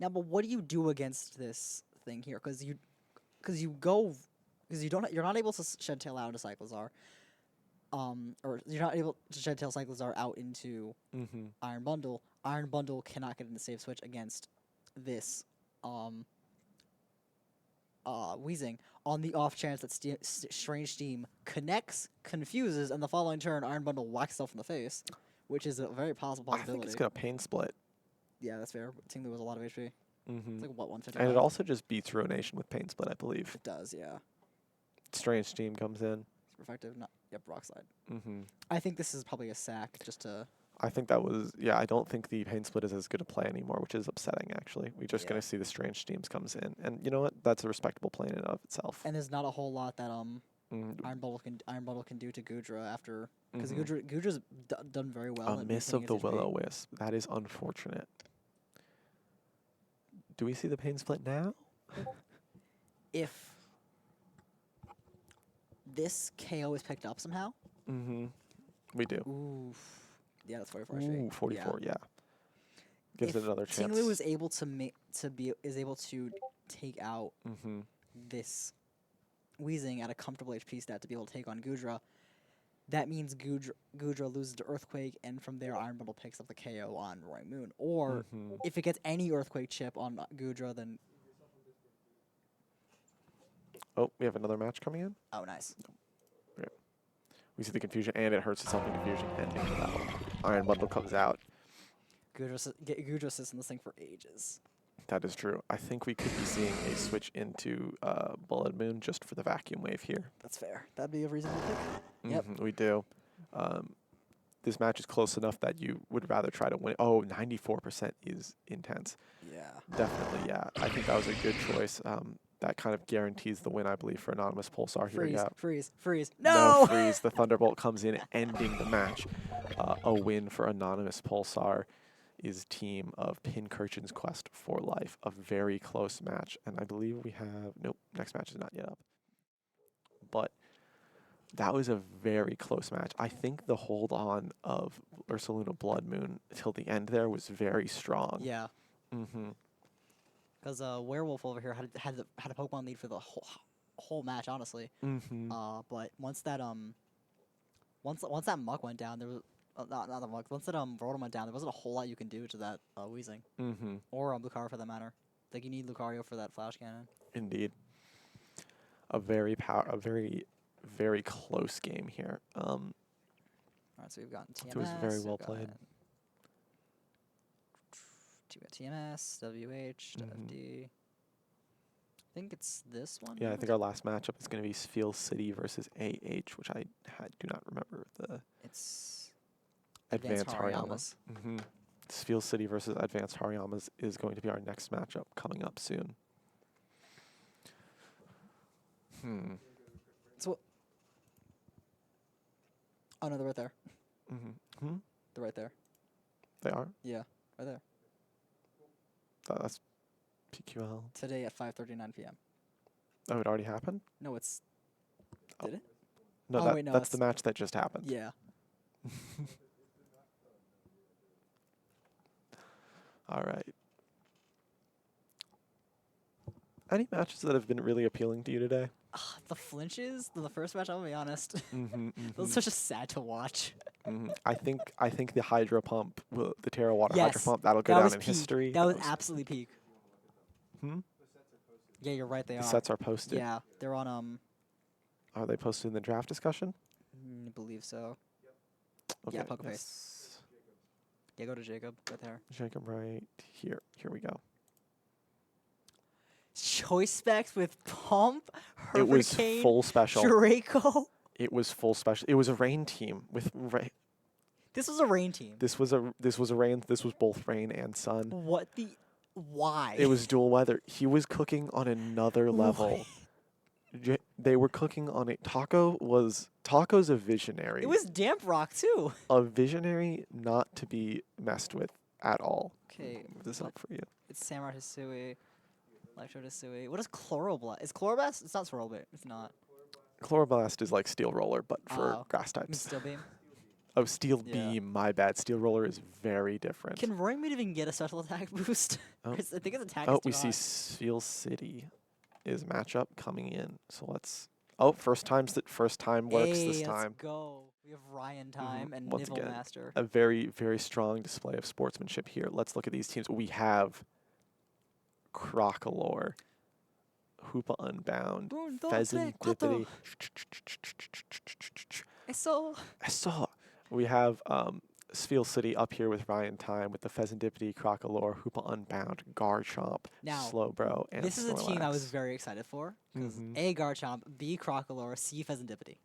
Now, but what do you do against this thing here? Because you're not able to shed tail out into Cyclizar, or you're not able to shed tail Cyclizar out into Iron Bundle. Iron Bundle cannot get in the save switch against this Weezing. On the off chance that Strange Steam connects, confuses, and the following turn Iron Bundle whacks itself in the face, which is a very possible possibility. I think it's gonna pain split. Yeah, that's fair. Tinglu was a lot of HP. It's like what 150. And it also just beats Ruination with pain split, I believe. It does, yeah. Strange Steam comes in. It's effective. Yep, rock slide. I think this is probably a sack just to. I think that was I don't think the pain split is as good a play anymore, which is upsetting actually. We're just gonna see the Strange Steams comes in, and you know what? That's a respectable play in and of itself. And there's not a whole lot that Iron Bundle can do to Goodra after because Goodra's done very well. A miss of the Will-O-Wisp. That is unfortunate. Do we see the pain split now? If this KO is picked up somehow. We do. Oof. Yeah, that's 44 HP. Ooh, 44. Yeah. Gives it another chance. Tinglu is able to take out this Weezing at a comfortable HP stat to be able to take on Goodra. That means Goodra loses to Earthquake, and from there Iron Bundle picks up the KO on Roaring Moon. Or if it gets any Earthquake chip on Goodra, then. Oh, we have another match coming in. Oh, nice. Yeah. We see the confusion, and it hurts itself in confusion, ending the battle. Iron Bundle comes out. Goodra sits in this thing for ages. That is true. I think we could be seeing a switch into Blood Moon just for the vacuum wave here. That's fair. That'd be a reasonable pick. Yep. We do. This match is close enough that you would rather try to win. Oh, 94% is intense. Yeah. Definitely, yeah. I think that was a good choice. That kind of guarantees the win, I believe, for Anonymous Pulsar. Here we go. Freeze. No! Freeze. The Thunderbolt comes in, ending the match. A win for Anonymous Pulsar is team of Pincurchin's Quest for Life. A very close match. And I believe we have... Nope, next match is not yet up. But that was a very close match. I think the hold-on of Ursaluna Blood Moon till the end there was very strong. Yeah. Because Werewolf over here had a Pokemon lead for the whole match, honestly. But once that Muck went down, there was not the Muck. Once that Rotom went down, there wasn't a whole lot you can do to that Weezing. Or Lucario for that matter. Like you need Lucario for that Flash Cannon. Indeed. A very very close game here. All right, so we've gotten TMS. It was very well played. TMS, WH, WD. I think it's this one. Yeah, I think our last matchup is going to be Steel City versus AH, which I do not remember the. It's Advanced Hariyamas. Steel City versus Advanced Hariyamas is going to be our next matchup coming up soon. Hmm. So, oh no, they're right there. Hmm. They're right there. They are. Yeah, right there. That's PQL. Today at 5:39 p.m. Oh, it already happened. No, it's Oh. did it? No, Oh wait, no, that's it's the match that just happened. yeah. All right. Any matches that have been really appealing to you today? The flinches in the first match. I'll be honest. Mm-hmm, Those are just sad to watch. I think the hydro pump, the Terra Water hydro Yes, pump, that'll go that down was in peak. history. That was absolutely peak. Hmm? Yeah, you're right. They The are. sets are posted. Yeah, they're on Are they posted in the draft discussion? I believe so. Okay. Yeah, poker face. Yes. Yeah, go to Jacob right there. Jacob right here. Here we go. Choice specs with pump. It was Hurricane, full special. Draco. It was full special. It was a rain team with rain. This was a rain team. This was a rain. This was both rain and sun. What the? Why? It was dual weather. He was cooking on another level. They were cooking on it. Taco's a visionary. It was damp rock too. A visionary not to be messed with at all. Okay, Move this up for you. it's Samurai Hisui, Electro Hisui. What is Chloroblast? Is Chloroblast? It's not Swirlbait. It's not. Chloroblast is like Steel Roller, but for Oh. grass It's types. Steel Beam. Oh, Steel Yeah. Beam, my bad. Steel Roller is very different. Can Roymead even get a special attack boost? Oh. I think his attack Oh, is too we see high. Steel City is matchup coming in. So let's. Oh, first time works this Hey, time. Let's go. We have Ryan time and Once Nibble again, Master. A very, very strong display of sportsmanship here. Let's look at these teams. We have Crocolore, Hoopa Unbound, Pheasant Dippity. Eso. I saw. We have Steel City up here with Ryan Time with the Pheasant Dippity, Crocolore, Hoopa Unbound, Garchomp, Now, Slowbro, and this is a team I was Snorlax. very excited for. Because Mhm. A, Garchomp, B, Crocolore, C, Pheasantipity.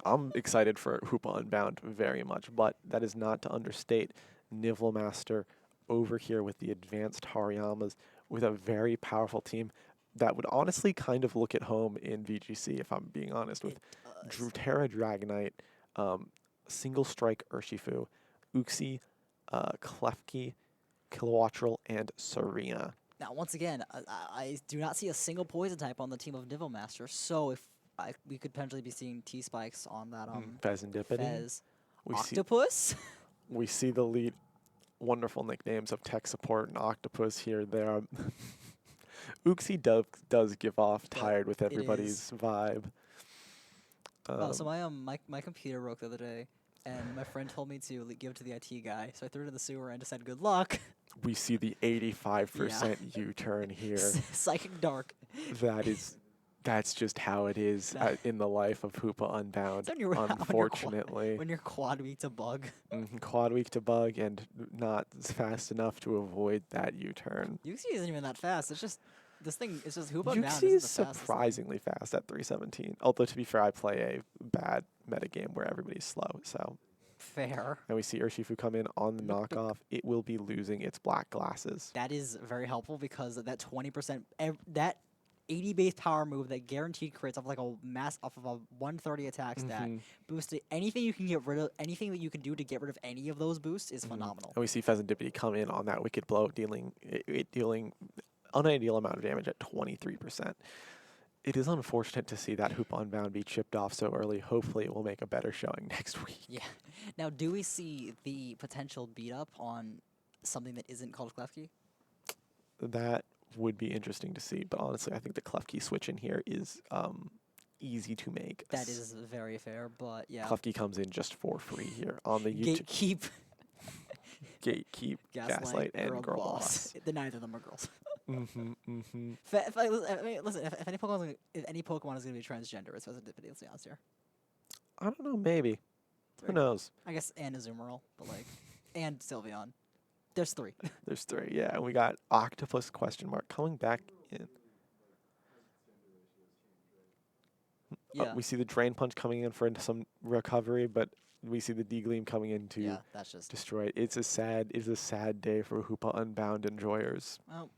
I'm excited for Hoopa Unbound very much, but that is not to understate Nivelmaster over here with the advanced Hariyamas with a very powerful team that would honestly kind of look at home in VGC, if I'm being honest, with Terra Dragonite, Single Strike Urshifu, Uxie, Klefki, Kilowattrel, and Serena. Now, once again, I do not see a single poison type on the team of Nivelmaster, so if we could potentially be seeing T-Spikes on that Pheasantipity. Fez. We see Octopus? we see the lead wonderful nicknames of Tech Support and Octopus here. They are Uxie does give off tired with everybody's vibe. Oh, so my computer broke the other day, and my friend told me to give it to the IT guy, so I threw it in the sewer and just said good luck. We see the 85% U-turn here. Psychic Dark. That's just how it is in the life of Hoopa Unbound. It's when Unfortunately, when you're quad weak to bug. Quad weak to bug and not fast enough to avoid that U-turn. Uxie isn't even that fast. It's just this thing. It's just Hoopa Unbound. Uxie is isn't the fastest thing. surprisingly fast at 317. Although to be fair, I play a bad metagame where everybody's slow. So Fair. and we see Urshifu come in on the knockoff. It will be losing its black glasses. That is very helpful because that 20%, that 80 base power move that guaranteed crits off like a mass off of a 130 attack stat boosted. Anything you can get rid of, anything that you can do to get rid of any of those boosts is phenomenal. And we see Pheasantipity come in on that wicked blow, dealing unideal amount of damage at 23%. It is unfortunate to see that Hoopa Unbound be chipped off so early. Hopefully, it will make a better showing next week. Yeah. Now, do we see the potential beat up on something that isn't called Klefki? That would be interesting to see, but honestly, I think the Klefki switch in here is easy to make. That is very fair, but yeah. Klefki comes in just for free here on the YouTube. Gatekeep, Gaslight, and Girl Boss. Neither of them are girls. Mm-hmm. Listen, if any Pokemon is going to be transgender, it's Pheasantipity. Let's be honest here. I don't know, maybe. Who knows? I guess and Azumarill, but like, and Sylveon. There's three. There's three, yeah. And we got Octopus question mark coming back in. Yeah. We see the Drain Punch coming in for some recovery, but we see the D-Gleam coming in to that's just destroy it. It's a sad day for Hoopa Unbound enjoyers. well.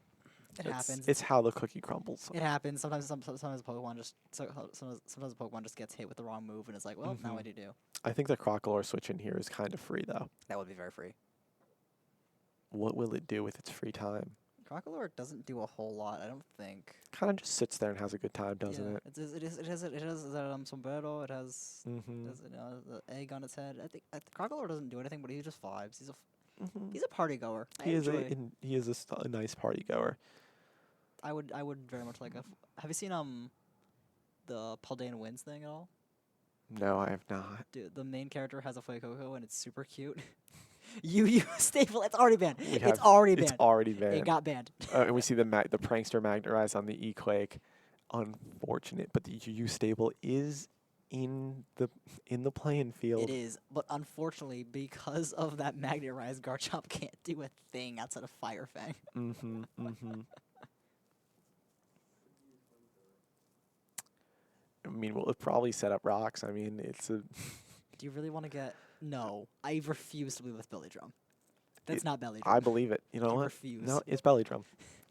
It happens. It's how the cookie crumbles. It happens. Sometimes Pokemon just sometimes Pokemon just gets hit with the wrong move, and it's like, well, now what do you do? I think the Crocodile switch in here is kind of free though. That would be very free. What will it do with its free time? Crocodile doesn't do a whole lot, I don't think. Kind of just sits there and has a good time, doesn't it? It has that sombrero. It has, Mm-hmm. the egg on its head. I think Crocodile doesn't do anything, but he just vibes. Mm-hmm. He's a party goer. He is a nice party goer. I would very much like a. Have you seen the Paldean Winds thing at all? No, I have not. Dude, the main character has a Fuecoco and it's super cute. You staple. It's already banned. It's already banned. It's already banned. It got banned. And we see the prankster Magnarize on the E-Quake. Unfortunate, but the U stable is in the playing field. It is, but unfortunately, because of that Magnarize, Garchomp can't do a thing outside of Fire Fang. Mm-hmm. Mm-hmm. I mean, we'll probably set up rocks. I mean, it's a. Do you really want to get? No, I refuse to believe with Belly Drum. That's not Belly Drum. I believe it. You know I what? refuse. No, it's Belly Drum.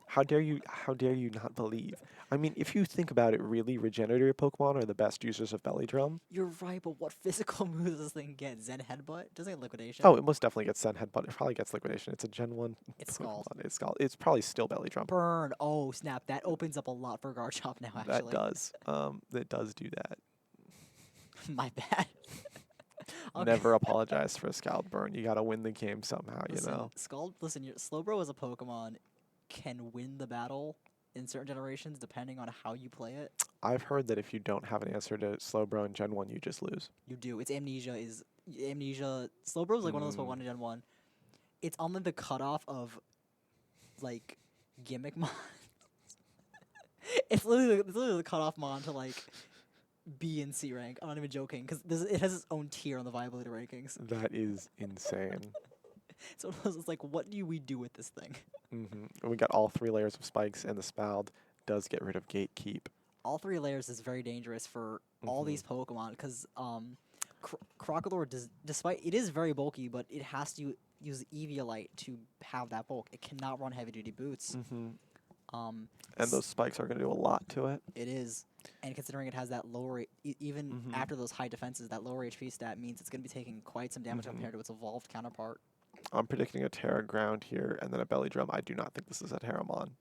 How dare you? How dare you not believe? I mean, if you think about it, really, regenerative Pokemon are the best users of Belly Drum. You're right, but what physical moves does this thing get? Zen Headbutt? Doesn't it get Liquidation? Oh, it most definitely gets Zen Headbutt. It probably gets Liquidation. It's a Gen 1 It's Pokemon. Scald. It's Scald. It's probably still Belly Drum. Burn. Oh, snap. That opens up a lot for Garchomp now, actually. That does. That does do that. My bad. Okay. Never apologize for a Scald burn. You gotta win the game somehow, Listen, you know? Listen, Slowbro as a Pokemon can win the battle in certain generations depending on how you play it. I've heard that if you don't have an answer to Slowbro in Gen 1, you just lose. You do. It's Amnesia. Slowbro is like one of those Pokemon in Gen 1. It's on the cutoff of, like, gimmick mons. It's literally the cutoff mon to, like, B and C rank. I'm not even joking, because it has its own tier on the viability rankings. That is insane. So it's like, what do we do with this thing? Mm-hmm. And we got all 3 layers of spikes, and the Spald does get rid of Gatekeep. All 3 layers is very dangerous for all these Pokemon, because Crocodile, despite it is very bulky, but it has to use Eviolite to have that bulk. It cannot run heavy duty boots. Mm-hmm. And those spikes are going to do a lot to it. It is, and considering it has that lower, even after those high defenses, that lower HP stat means it's going to be taking quite some damage compared to its evolved counterpart. I'm predicting a Terra Ground here, and then a Belly Drum. I do not think this is a Terramon.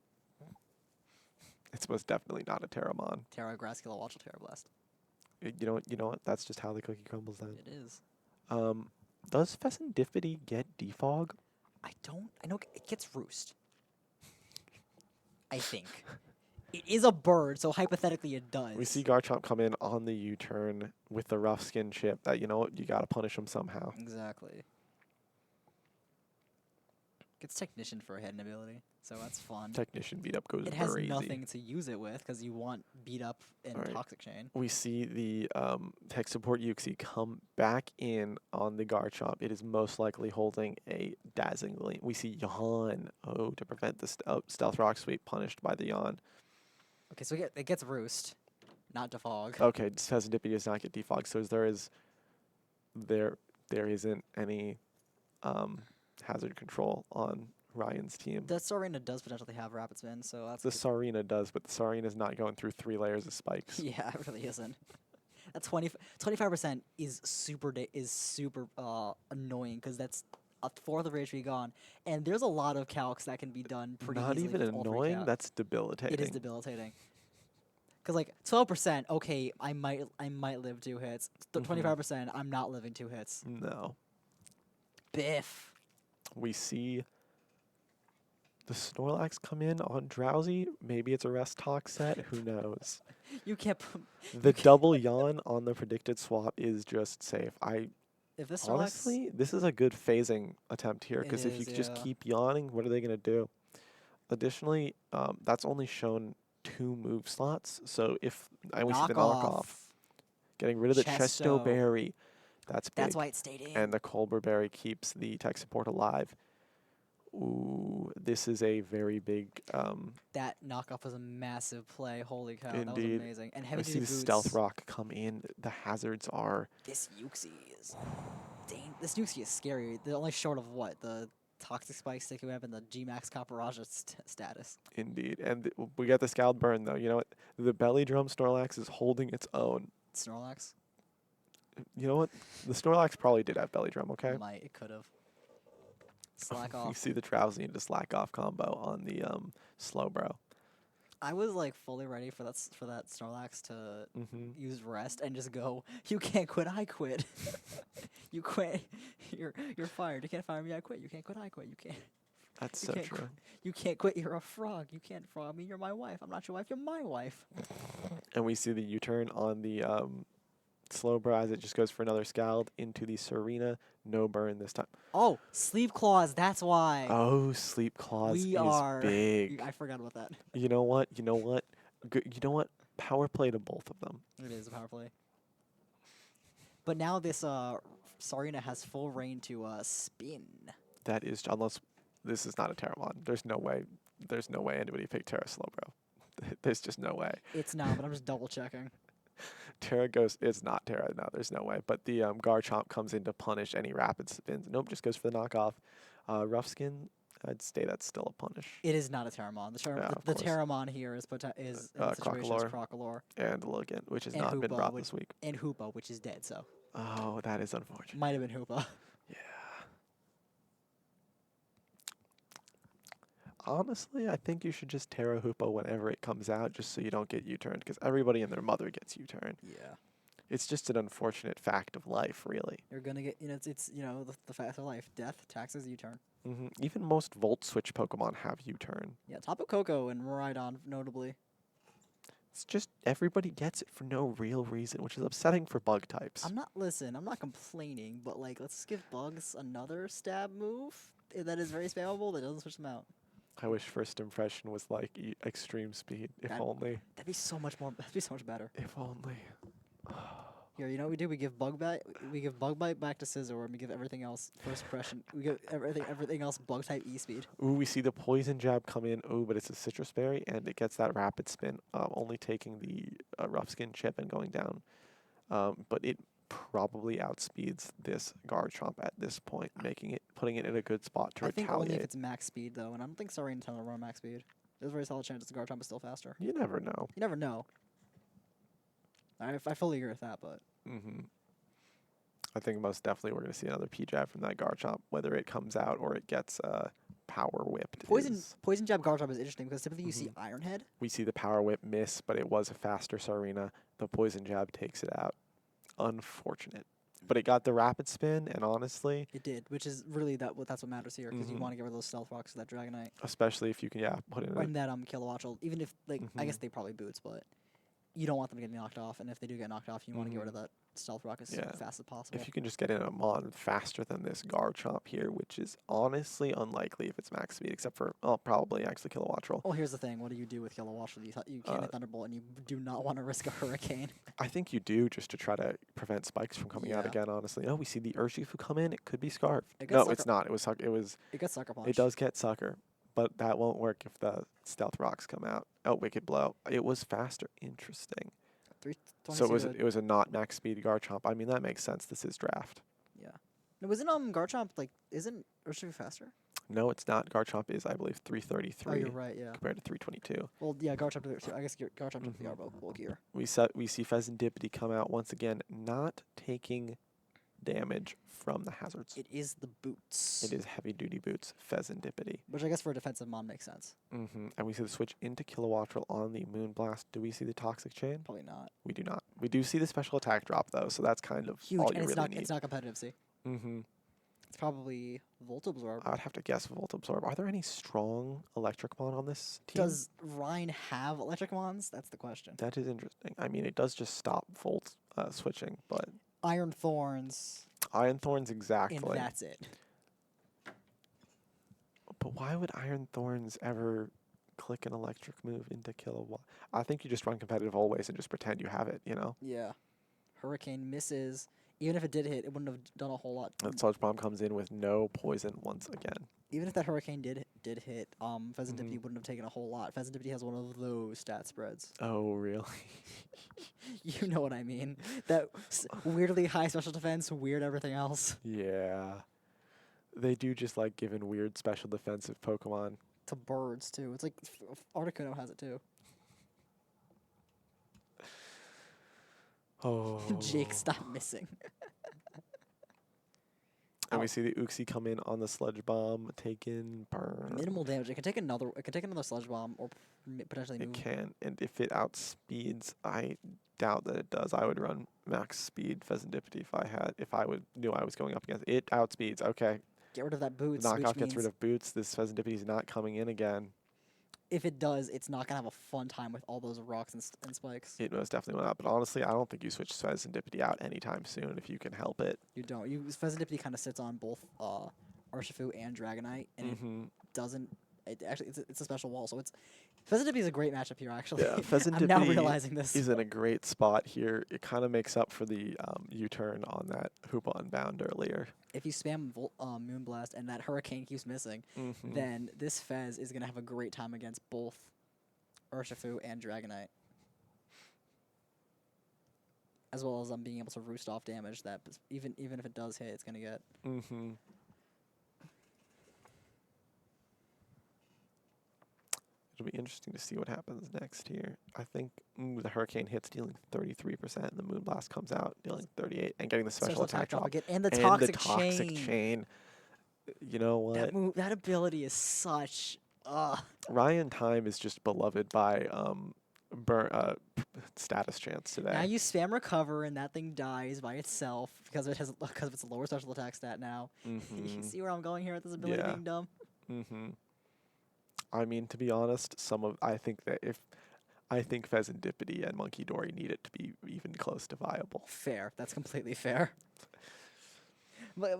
It's most definitely not a Terramon. Terra Grass, Kilowatch, Terra Blast. You know what? That's just how the cookie crumbles then. It is. Does Pheasantipity get Defog? I know it gets Roost. I think. It is a bird, so hypothetically it does. We see Garchomp come in on the U-turn with the rough skin chip that, you know what, you gotta punish him somehow. Exactly. Gets Technician for a hidden ability, so that's fun. Technician beat up goes It has very nothing easy. to use it with, because you want beat up and Alright. Toxic Chain. We see the tech support Uxie come back in on the Garchomp. It is most likely holding a Dazzling Gleam. We see Yawn, to prevent the Stealth Rock Sweep, punished by the Yawn. Okay, so it gets Roost, not Defog. Okay, Pheasantipity does not get Defog, so there isn't any hazard control on Ryan's team. The Sarina does potentially have Rapid Spin, so that's The Sarina does, but the Sarina is not going through 3 layers of spikes. yeah, it really isn't. That 25% is super annoying, because that's a fourth of HP gone, and there's a lot of calcs that can be done pretty Not easily. even with all 3 annoying, calcs. that's debilitating. It is debilitating. Because like 12%, okay, I might live 2 hits. 25%, I'm not living 2 hits. No. Biff. We see the Snorlax come in on Drowsy. Maybe it's a Rest Talk set. Who knows? You can't. Put, The double Yawn on the predicted swap is just safe. if this Honestly, this is a good phasing attempt here, because if you is, just yeah. keep yawning, what are they going to do? Additionally, that's only shown 2 move slots, so if we see the knockoff, getting rid of the Chesto Berry, that's big. That's why it stayed in. And the Colbur Berry keeps the tech support alive. Ooh, this is a very big. That knockoff was a massive play. Holy cow, that was Indeed. amazing. And I heavy see duty the boots. Stealth Rock come in. The hazards are. This Uxie is. This Uxie is scary. They're only short of what? The Toxic Spike, Sticky Web, and the G-Max Caparage status. Indeed. And we got the Scald Burn, though. You know what? The Belly Drum Snorlax is holding its own. Snorlax? You know what? The Snorlax probably did have Belly Drum, okay? It could have. Slack You off. see the Drowsy into Slack Off combo on the Slowbro. I was like fully ready for that Snorlax to Mm-hmm. use rest and just go. You can't quit. I quit. You quit. You're fired. You can't fire me. I quit. You can't quit. I quit. You can't. That's You so can't true. You can't quit. You're a frog. You can't frog me. You're my wife. I'm not your wife. You're my wife. And we see the U-turn on the Slowbro as it just goes for another Scald into the Serena. No burn this time. Oh, sleep claws. That's why. Oh, Sleep Claws We is are- big. I forgot about that. You know what? You know what? You know what? Power play to both of them. It is a power play. But now this Sarina has full reign to spin. That is, unless this is not a Terramon. There's no way. There's no way anybody picked Terra Slowbro. There's just no way. It's not, but I'm just double checking. Terra goes. It's not Terra. No, there's no way. But the Garchomp comes in to punish any rapid spins. Nope, just goes for the knockoff. Rough Skin. I'd say that's still a punish. It is not a Terramon. Yeah, of The course. Terramon here is in the situation is Crocolore. Crocolore And Logan, which has And not been Hoopa, brought which- this week. and Hoopa, which is dead. So Oh, that is unfortunate. might have been Hoopa. Yeah. Honestly, I think you should just Terra Hoopa whenever it comes out, just so you don't get U-turned, because everybody and their mother gets U-turned. Yeah, It's just an unfortunate fact of life, really. you're gonna get it's the fact of life. Death, taxes, U-turn. Even most Volt Switch Pokemon have U-turn. Yeah, Tapu Koko and Miraidon notably. It's just everybody gets it for no real reason, which is upsetting for bug types. I'm not complaining, but like let's give bugs another stab move that is very spammable that doesn't switch them out. I wish First Impression was like Extreme Speed. If That- only. That'd be so much more. That'd be so much better. If only. Here, you know what we do? We give Bug Bite back to Scizor, and we give everything else First Impression. We give everything else Bug type E speed. Ooh, we see the Poison Jab come in. Ooh, but it's a Citrus Berry, and it gets that Rapid Spin, only taking the Rough Skin chip and going down. But it probably outspeeds this Garchomp at this point, putting it in a good spot to I think only if retaliate. it's max speed though, and I don't think Sarina's going to run max speed. There's a very solid chance the Garchomp is still faster. You never know. You never know. I fully agree with that, but I think most definitely we're going to see another P-Jab from that Garchomp, whether it comes out or it gets Power Whipped. Poison Jab Garchomp is interesting because typically you see Iron Head. We see the Power Whip miss, but it was a faster Sarina. The Poison Jab takes it out. Unfortunate. But it got the Rapid Spin, and honestly, It did, which is really that's what matters here because you want to get rid of those Stealth Rocks to that Dragonite especially if you can, put in and that Kilowattrel. Even if I guess Mhm. they probably boots, but you don't want them to get knocked off. And if they do get knocked off, you want to get rid of that Stealth Rock as Yeah. fast as possible. if you can just get in a Mon faster than this Garchomp here, which is honestly unlikely if it's max speed, except for, probably actually Kilowattrel. Well, here's the thing. What do you do with Kilowattrel? You can't hit Thunderbolt, and you do not want to risk a Hurricane. I think you do, just to try to prevent spikes from coming out Yeah. again, honestly. Oh, we see the Urshifu come in. It could be Scarf. It No, gets it's not. It was It gets Sucker Punch. It does get Sucker, but that won't work if the Stealth Rocks come out. Oh, Wicked Blow. It was faster. Interesting. 322 So to- it was a not max speed Garchomp. I mean, that makes sense. This is draft. yeah. No, wasn't Garchomp isn't Urshifu faster? No, it's not. Garchomp is, I believe, Oh, 333 you're right. Yeah. compared to 322. Well, yeah. Garchomp. I guess Garchomp took the Mhm. Arbo bulkier. We see Pheasantipity come out once again, not taking damage from the hazards. It is the boots. It is heavy duty boots, Pheasantipity. Which I guess for a defensive mon makes sense. And we see the switch into Kilowattrel on the Moonblast. Do we see the Toxic Chain? Probably not. We do not. We do see the special attack drop, though, so that's kind of Huge, all and you it's really not need. it's not competitive. See, it's probably Volt Absorb. I would have to guess Volt Absorb. Are there any strong Electric Mon on this team? Does Rhine have electric mons? That's the question. That is interesting. I mean, it does just stop Volt switching, but Iron Thorns, Iron Thorns exactly. and that's it. But why would Iron Thorns ever click an electric move into Kilowatt? I think you just run competitive always and just pretend you have it, you know? Yeah. Hurricane misses. Even if it did hit, it wouldn't have done a whole lot. And Sludge Bomb comes in with no poison once again. Even if that Hurricane did hit, Pheasantipity wouldn't have taken a whole lot. Pheasantipity has one of those stat spreads. Oh, really? You know what I mean. That weirdly high special defense, weird everything else. Yeah. They do just like giving weird special defensive Pokemon. To birds too. It's like Articuno has it too. Oh. Jake, stop missing. And we see the Uxie come in on the Sludge Bomb, taken. Burn. Minimal damage. It can take another. It can take another Sludge Bomb or potentially It move. can, and if it outspeeds, I doubt that it does. I would run max speed Pheasantipity if I knew I was going up against it. Outspeeds. Okay, Get rid of that boots. knockoff Which gets means rid of boots. This Pheasantipity is not coming in again. if it does, it's not gonna have a fun time with all those rocks and spikes. It most definitely went up, but honestly, I don't think you switch Pheasantipity out anytime soon if you can help it. You don't. Pheasantipity kind of sits on both Urshifu and Dragonite, and it doesn't. It actually, it's a special wall, so it's Pheasantipity is a great matchup here. Actually, Yeah, I'm now Pheasantipity realizing this. is in a great spot here. It kind of makes up for the U-turn on that Hoopa Unbound earlier. If you spam Moonblast and that Hurricane keeps missing, then this Fez is gonna have a great time against both Urshifu and Dragonite, as well as being able to roost off damage that even if it does hit, it's gonna get. It'll be interesting to see what happens next here. I think the Hurricane hits, dealing 33%, and the Moonblast comes out, dealing 38, and getting the special attack drop. Again, and the and toxic, the toxic chain. You know what? That ability is such. Ryan Time is just beloved by status chance today. Now you spam recover and that thing dies by itself because of its lower special attack stat now. You see where I'm going here with this ability being dumb? I mean, to be honest, I think Pheasantipity and Monkey Dory need it to be even close to viable. Fair. That's completely fair. But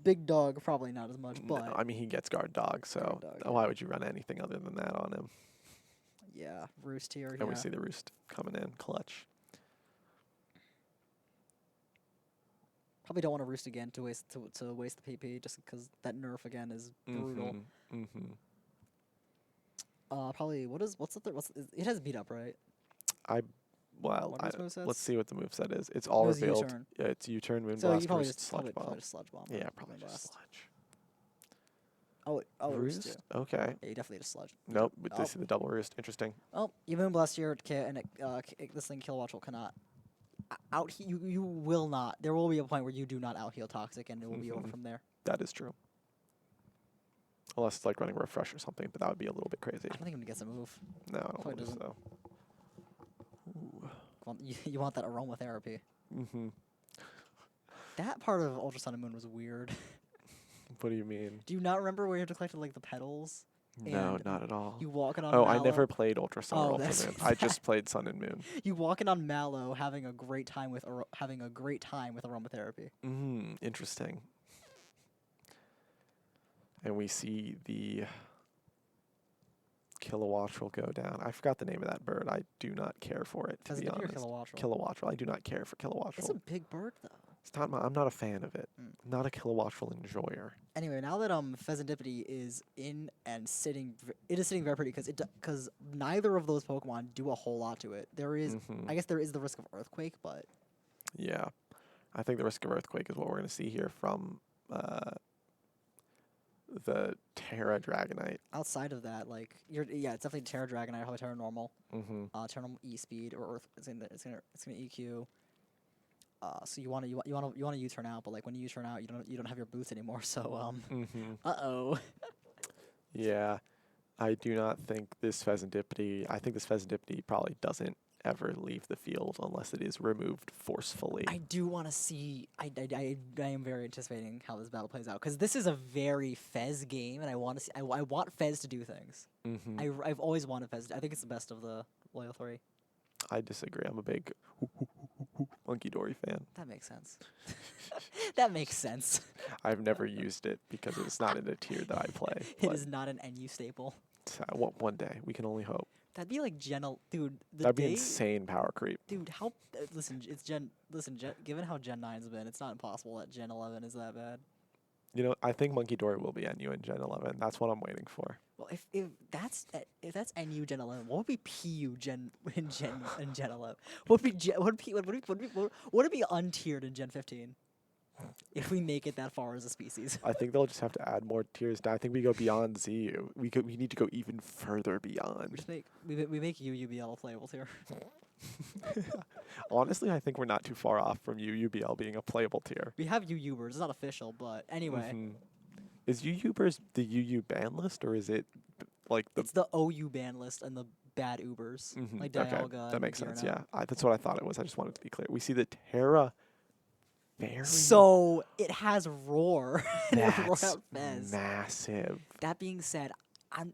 Big Dog probably not as much. But no, I mean, he gets Guard Dog, so why would you run anything other than that on him? Yeah, Roost here. And we see the Roost coming in clutch. Probably don't want to Roost again to waste the PP just because that nerf again is brutal. Probably it has beat up, right? Let's see what the moveset is. It's all revealed. U-turn. Yeah, it's U-turn, Moonblast, So you probably Roost, Sludge Bomb. just Sludge Bomb. Yeah, probably just Sludge. Roost. Roost? Okay. Yeah, you definitely just Sludge. Nope, but they see the double Roost. Interesting. Oh, you Moonblast here, and this thing Kilowatch will cannot you will not. There will be a point where you do not out heal Toxic, and it will be over from there. That is true. Unless it's like running Refresh or something, but that would be a little bit crazy. I don't think I'm gonna get a move. No, I don't think doesn't. so. Ooh. You want that aromatherapy. That part of Ultra Sun and Moon was weird. What do you mean? Do you not remember where you have to collect like the petals? No, not at all. You walking on. Oh, Mallow. I never played Ultra Sun or Ultra that's Moon. I just played Sun and Moon. You walking on Mallow, having a great time with aromatherapy. Interesting. And we see the Kilowattrel go down. I forgot the name of that bird. I do not care for it, to be honest. Kilowattrel. I do not care for Kilowattrel. It's a big bird, though. It's not. I'm not a fan of it. Not a Kilowattrel enjoyer. Anyway, now that Pheasantipity is in and sitting, it is sitting very pretty because neither of those Pokemon do a whole lot to it. There is, I guess, there is the risk of Earthquake, but yeah, I think the risk of Earthquake is what we're going to see here from the Terra Dragonite. Outside of that, like it's definitely Terra Dragonite, probably Terra Normal, Terra Normal E Speed or Earth. It's gonna EQ. So you want to U-turn out, but like when you U-turn out, you don't have your boots anymore. So Yeah, I do not think this Pheasantipity. I think this Pheasantipity probably doesn't ever leave the field unless it is removed forcefully. I do want to see. I am very anticipating how this battle plays out because this is a very Fez game, and I want to see. I want Fez to do things. I've always wanted Fez. I think it's the best of the loyal three. I disagree. I'm a big Monkey Dory fan. That makes sense. That makes sense. I've never used it because it's not in a tier that I play. It is not an NU staple. One day. We can only hope. That'd be like dude. That'd be insane power creep. Dude, how? Listen, given how Gen 9's been, it's not impossible that Gen 11 is that bad. You know, I think Monkey Dory will be NU in Gen 11. That's what I'm waiting for. Well, if that's NU Gen 11, what would be PU Gen 11? What would it be untiered in Gen 15? if we make it that far as a species. I think they'll just have to add more tiers. Now I think we go beyond Z. We need to go even further We beyond. just we make UUBL playable tier. Honestly, I think we're not too far off from UUBL being a playable tier. We have UUbers. It's not official, but anyway, Mhm. Is UUbers the UU ban list, or is it like the? it's the OU ban list and the bad Ubers Mhm, like okay, Dialga that and makes sense. Yeah, Gearno. that's what I thought it was. I just wanted to be clear. We see the Terra. Very. So it has Roar with Roar That's out Fez. massive. That being said, I'm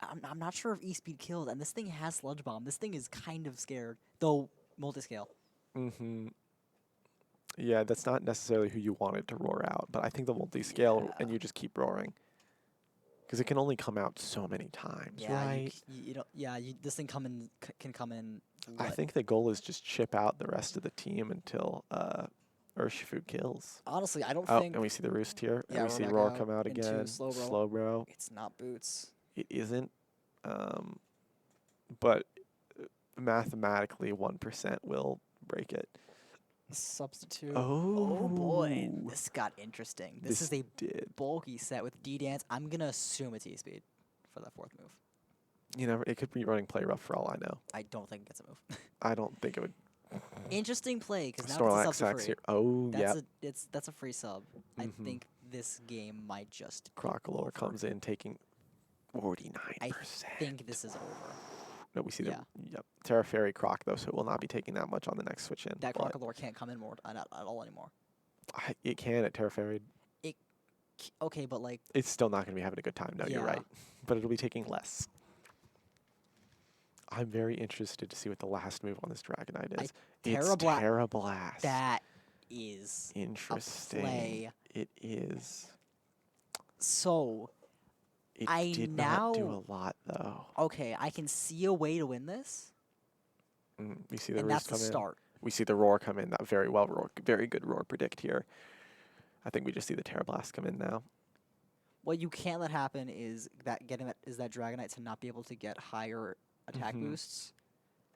I'm not sure if E-Speed killed, and this thing has Sludge Bomb. This thing is kind of scared, though multi-scale. Mm-hmm. Yeah, that's not necessarily who you wanted to roar out, but I think the multi-scale Yeah. and you just keep roaring. Because it can only come out so many times, Yeah, right? you know, yeah, this thing can come in. I what? think the goal is just chip out the rest of the team until Urshifu kills. Honestly, I don't Oh, think and we see the Roost here. Yeah, And we we're see back Roar out come out into again. Slowbro. Slowbro. it's not Boots. It isn't. But mathematically, 1% will break it. Substitute. Oh, Oh boy, this got interesting. This is a did. bulky set with D-Dance. I'm gonna assume it's E-Speed for that fourth move. You know, it could be running play rough for all I know. I don't think it gets a move. I don't think it would. Interesting play because now Snorlax it's a sub for free. here. Oh, yeah. That's a free sub. I Mhm. think this game might just be Crocolore over. comes in taking 49%. I think this is over. No, we see Yeah. the Terra Fairy Croc though, so it will not be taking that much on the next switch in. That but Crocodile can't come in more at all anymore. it can at Terra Fairy. Okay, but like It's still not going to be having a good time. No, you're Yeah. right. But it'll be taking less. I'm very interested to see what the last move on this Dragonite is. Terra It's Bla- Terra Blast. that is Interesting. a play. It is. So It I did not do now- a lot though. okay, I can see a way to win this, We see the and Roost that's the come in. start. We see the Roar come in. That very well roar, very good Roar predict here. I think we just see the Terra Blast come in now. What you can't let happen is that Dragonite to not be able to get higher attack Mhm. boosts,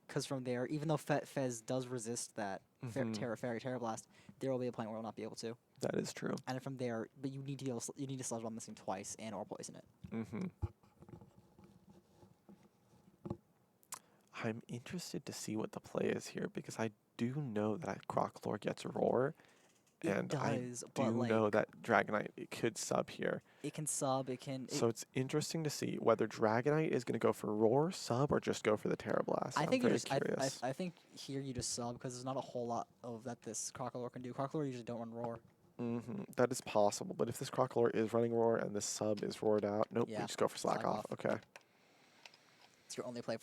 because from there, even though Fez does resist that Mhm. Terra Fairy, Terra Blast, there will be a point where it'll not be able to. That is true. And then from there, but you need to you need to Sludge Bomb this thing twice and or poison it. Mm-hmm. I'm interested to see what the play is here because I do know that Crocolore gets Roar, It and does, I do but like know that Dragonite it could sub here. it can sub, it can. So it's interesting to see whether Dragonite is going to go for Roar, sub, or just go for the Terra Blast. I I'm think you very just curious. I think here you just sub because there's not a whole lot of that this Crocodile can do. Crocodile usually don't run Roar. That is possible, but if this Crocolore is running Roar and this sub is roared out, nope, we Yeah, just go for Slack Slack off. off. Okay. It's your only play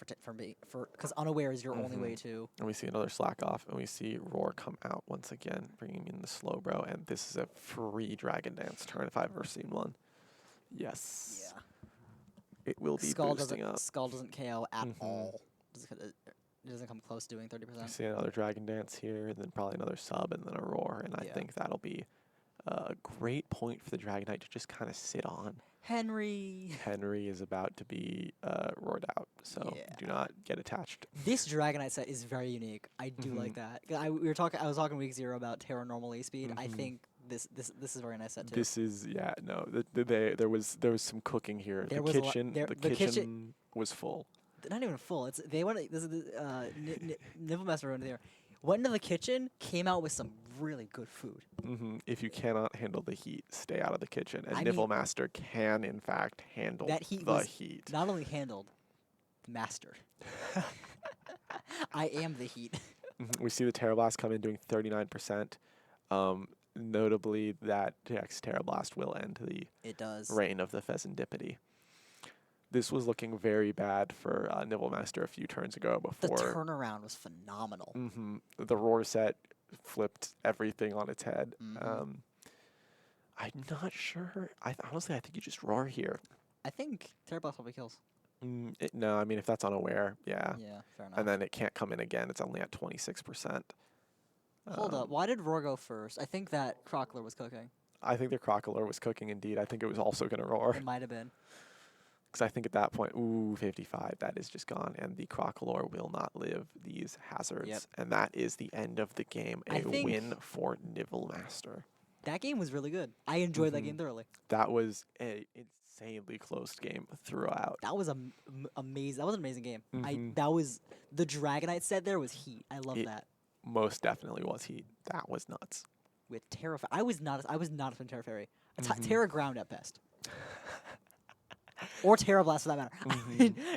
for because unaware is your only way to. And we see another Slack off, and we see Roar come out once again, bringing in the Slowbro, and this is a free Dragon Dance turn if I've ever seen one. Yes. Yeah. It will be Skull boosting doesn't up. Skull doesn't KO at Mhm. all. It doesn't come close to doing We 30%. see another Dragon Dance here, and then probably another sub, and then a Roar, and I Yeah. think that'll be a great point for the Dragonite to just kind of sit on. Henry. Henry is about to be roared out, so Yeah. do not get attached. This Dragonite set is very unique. I do like that. I was talking week 0 about Terra normal A speed. I Mhm. think this is a very nice set too. This is there was some cooking here. There The was a lot- kitchen there- the the kitchen kitchen- was full. They're not even full. This is Nibblemaster in there. Went into the kitchen, came out with some really good food. If you cannot handle the heat, stay out of the kitchen. And I mean- Nibblemaster can in fact handle That heat the was heat. Not only handled, mastered. I am the heat. We see the Terra Blast come in doing 39%. Notably, that next Terra Blast will end the It does. reign of the Pheasantipity. This was looking very bad for Nibblemaster a few turns ago The before. turnaround was phenomenal. The Roar set flipped everything on its head. Mhm. I'm not sure. Honestly, I think you just Roar here. I think Terra Blast probably kills. No, I mean, if that's unaware, yeah. Yeah, fair enough. And then it can't come in again. It's only at 26%. Hold up. Why did Roar go first? I think that Crocolore was cooking. I think the Crocolore was cooking indeed. I think it was also going to Roar. It might have been. Because I think at that point, 55, that is just gone. And the Crocolore will not live these hazards. Yep. And that is the end of the game. I A think- win for Nibblemaster. That game was really good. I enjoyed that game thoroughly. That was a insanely close game throughout. That was amazing. That was an amazing game. Mhm. That was the Dragonite set there was heat. I love It- that. Most definitely was heat. That was nuts. With Terra, I was not a fan of Terra Fairy. Mhm. Terra Ground at best. Or Terra Blast for that matter.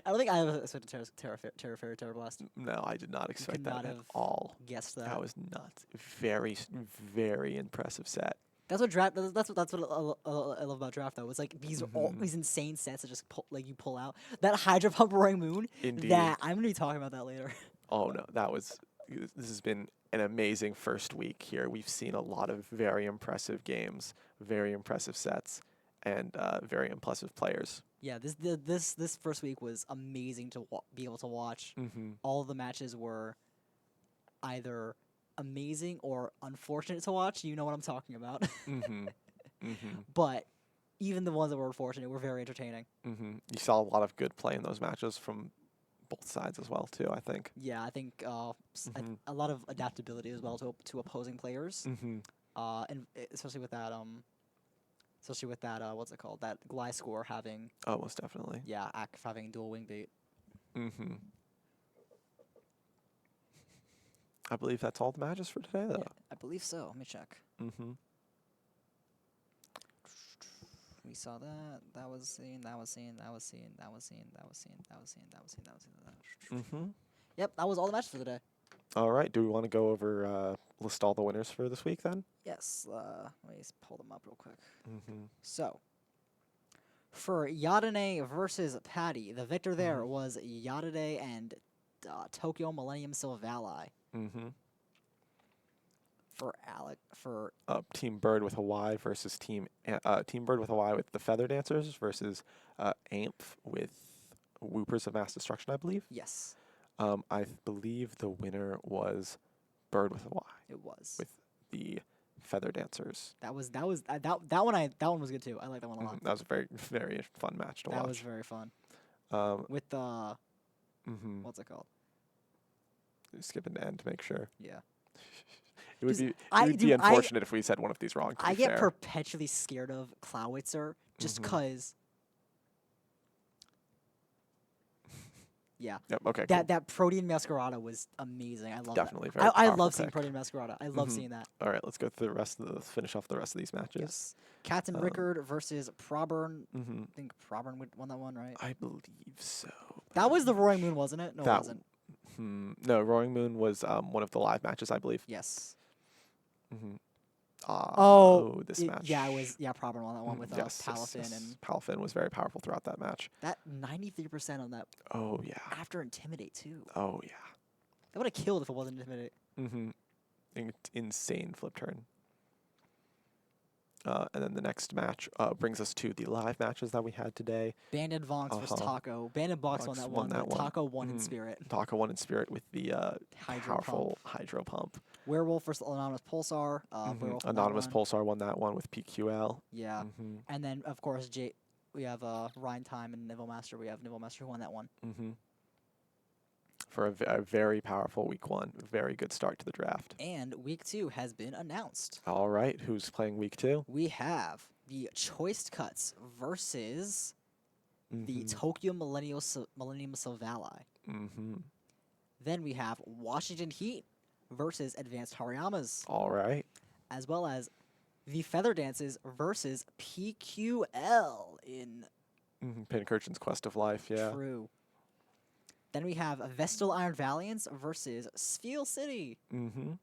I don't think I ever expected Terra Fairy, Terra Blast. No, I did not expect that not at have all. Guessed that. That was nuts. Very, very impressive set. That's what draft. That's what I love about draft though. It's like these are all Mhm. these insane sets that just you pull out. That Hydro Pump Roaring Moon. Indeed. That I'm gonna be talking about that later. Oh no, this has been an amazing first week here. We've seen a lot of very impressive games, very impressive sets, and very impressive players. Yeah, this first week was amazing to be able to watch. Mm-hmm. All of the matches were either amazing or unfortunate to watch. You know what I'm talking about. Mm-hmm. Mm-hmm. But even the ones that were unfortunate were very entertaining. Mm-hmm. You saw a lot of good play in those matches from both sides as well, too, I think. Yeah, I think Mhm. a lot of adaptability as well to opposing players. Mm-hmm. And especially with that what's it called? That Gliscor having Oh, most definitely. having dual wing bait. Mm-hmm. I believe that's all the matches for today, though. Yeah, I believe so. Let me check. Mm-hmm. We saw that. That was seen. That was seen. That was seen. That was seen. That was seen. That was seen. That was seen. That was seen. Mm-hmm. Yep, that was all the matches for the day. All right. Do we want to go over list all the winners for this week then? Yes. Let me just pull them up real quick. Mm-hmm. So, for Yadane versus Patty, the victor there was Yadane and Tokyo Millennium Silvally. Mm-hmm. For Team Bird with a Y versus Team Bird with a Y with the Feather Dancers versus AMP with Whoopers of Mass Destruction, I believe. yes, I believe the winner was Bird with a Y it was. with the Feather Dancers. That one was good too. I like that one a lot. That was a very, very fun match to That watch. was very fun. Um, With the mhm. what's it called? Skipping to end to make sure. Yeah. It would Just- be it I- would be dude, I- unfortunate if we said one of these wrong. To I be get fair. perpetually scared of Clowitzer just Mhm. because. Yeah, Yep. Okay. that Protean Masquerada was amazing. I love Definitely that. very I powerful love seeing pick. Protean Masquerada. I love Mhm. seeing that. All right. Let's go through the rest of let's finish off the rest of these matches. Yes. Captain Um, Rickard versus Proburn. Mm-hmm. I think Proburn won that one, right? I believe so. That was the Roaring Moon, wasn't it? No, it That wasn't. No, Roaring Moon was one of the live matches, I believe. Yes. Mm-hmm. This match. Yeah, it was. Yeah, Proburn won that one Mm, with yes, Palafin yes. and Palafin was very powerful throughout that match. that 93% on that Oh yeah. after Intimidate too. Oh yeah. That would have killed if it wasn't Intimidate. Mm-hmm. Insane flip turn. And then the next match brings us to the live matches that we had today. Banded Vonks versus Uh-huh. Taco. Banded Box won Vonks that won one, that but one. Taco won in Mhm. spirit. Taka won in spirit with the Hydro powerful Hydro Pump. Werewolf versus Anonymous Pulsar. Mhm. Werewolf won that Anonymous one. Pulsar won that one with PQL. Yeah. Mm-hmm. And then, of course, we have Rhine Time and Nivell Master. We have Nivell Master who won that one. Mm-hmm. For a very powerful week one. Very good start to the draft. And week 2 has been announced. All right. Who's playing week 2? We have the Choice Cuts versus the Mhm. Tokyo Millennium Silvally. Mm-hmm. Then we have Washington Heat versus Advanced Hariyamas, All right. as well as the Feather Dances versus PQL in Mm-hmm. Pincurchin's Quest of Life, yeah. True. Then we have Vestal Iron Valiants versus Spheal City, Mm-hmm.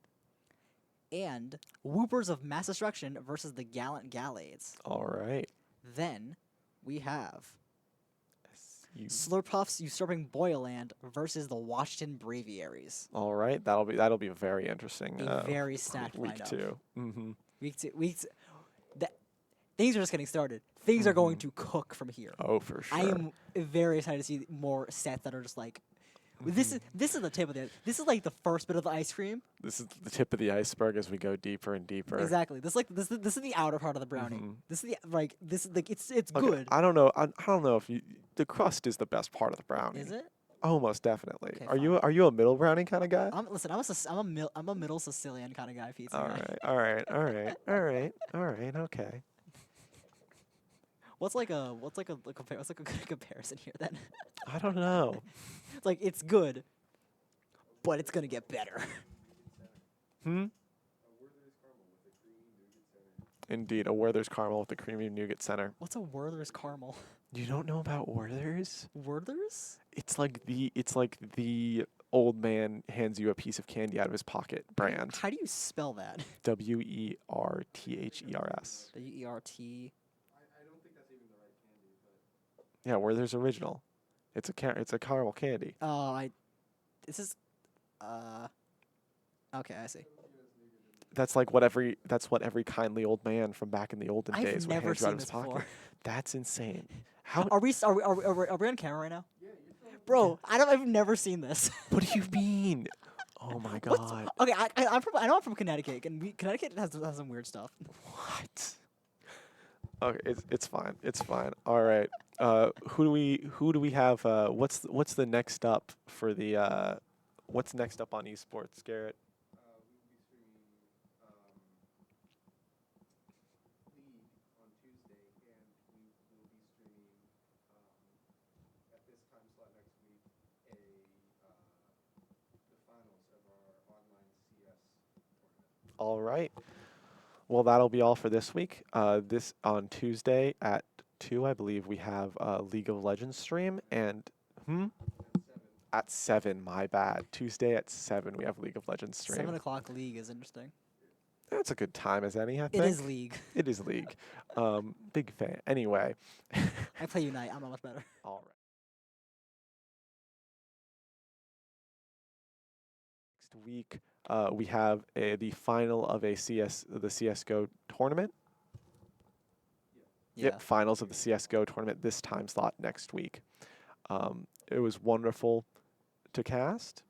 and Whoopers of Mass Destruction versus the Gallant Gallades. All right. Then we have You. Slurpuffs Usurping Boyland versus the Washington Braviaries. All right. That'll be a very interesting A very stacked week lineup. 2. Mm-hmm. Week two, things are just getting started. Things are going to cook from here. Oh, for sure. I am very excited to see more sets that are just like, this is the tip of the. This is like the first bit of the ice cream. This is the tip of the iceberg as we go deeper and deeper. Exactly. This is the outer part of the brownie. Mhm. This is it's Okay, good. I don't know. I don't know if the crust is the best part of the brownie. Is it? Oh, most definitely. Okay, Are fine. you a middle brownie kind of guy? Listen. I'm a middle Sicilian kind of guy, pizza All guy. right, all right, all right, all right, all right. Okay. What's like a good comparison here then? I don't know. Like it's good, but it's gonna get better. Hmm. Indeed, a Werther's caramel with the creamy nougat center. What's a Werther's caramel? You don't know about Werther's? Werther's? It's like the old man hands you a piece of candy out of his pocket brand. How do you spell that? Werthers. WERT. Yeah, Werther's original. It's a caramel candy. Oh, I. This is. Uh. Okay, I see. That's what every kindly old man from back in the olden I've days would never hand you out seen of his this pocket. before. That's insane. How? Are we on camera right now? Bro, I've never seen this. What do you mean? Oh my What's god. okay? I know I'm from Connecticut, and Connecticut has some weird stuff. What? Okay, it's fine. It's fine. All right. Who do we have? What's the next up for the what's next up on esports, Garrett? All right. Well, that'll be all for this week. This on Tuesday at 2, I believe we have League of Legends stream, and hmm at 7. My bad. Tuesday at 7 we have League of Legends stream. 7 o'clock league is interesting. That's a good time as any, I It think. is league. It is League. Big fan. Anyway. I play Unite. I'm not much better. All right. Next week, we have the final of the CS:GO tournament. Yeah. Yep, finals of the CS:GO tournament this time slot next week. It was wonderful to cast.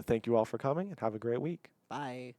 Thank you all for coming and have a great week. Bye.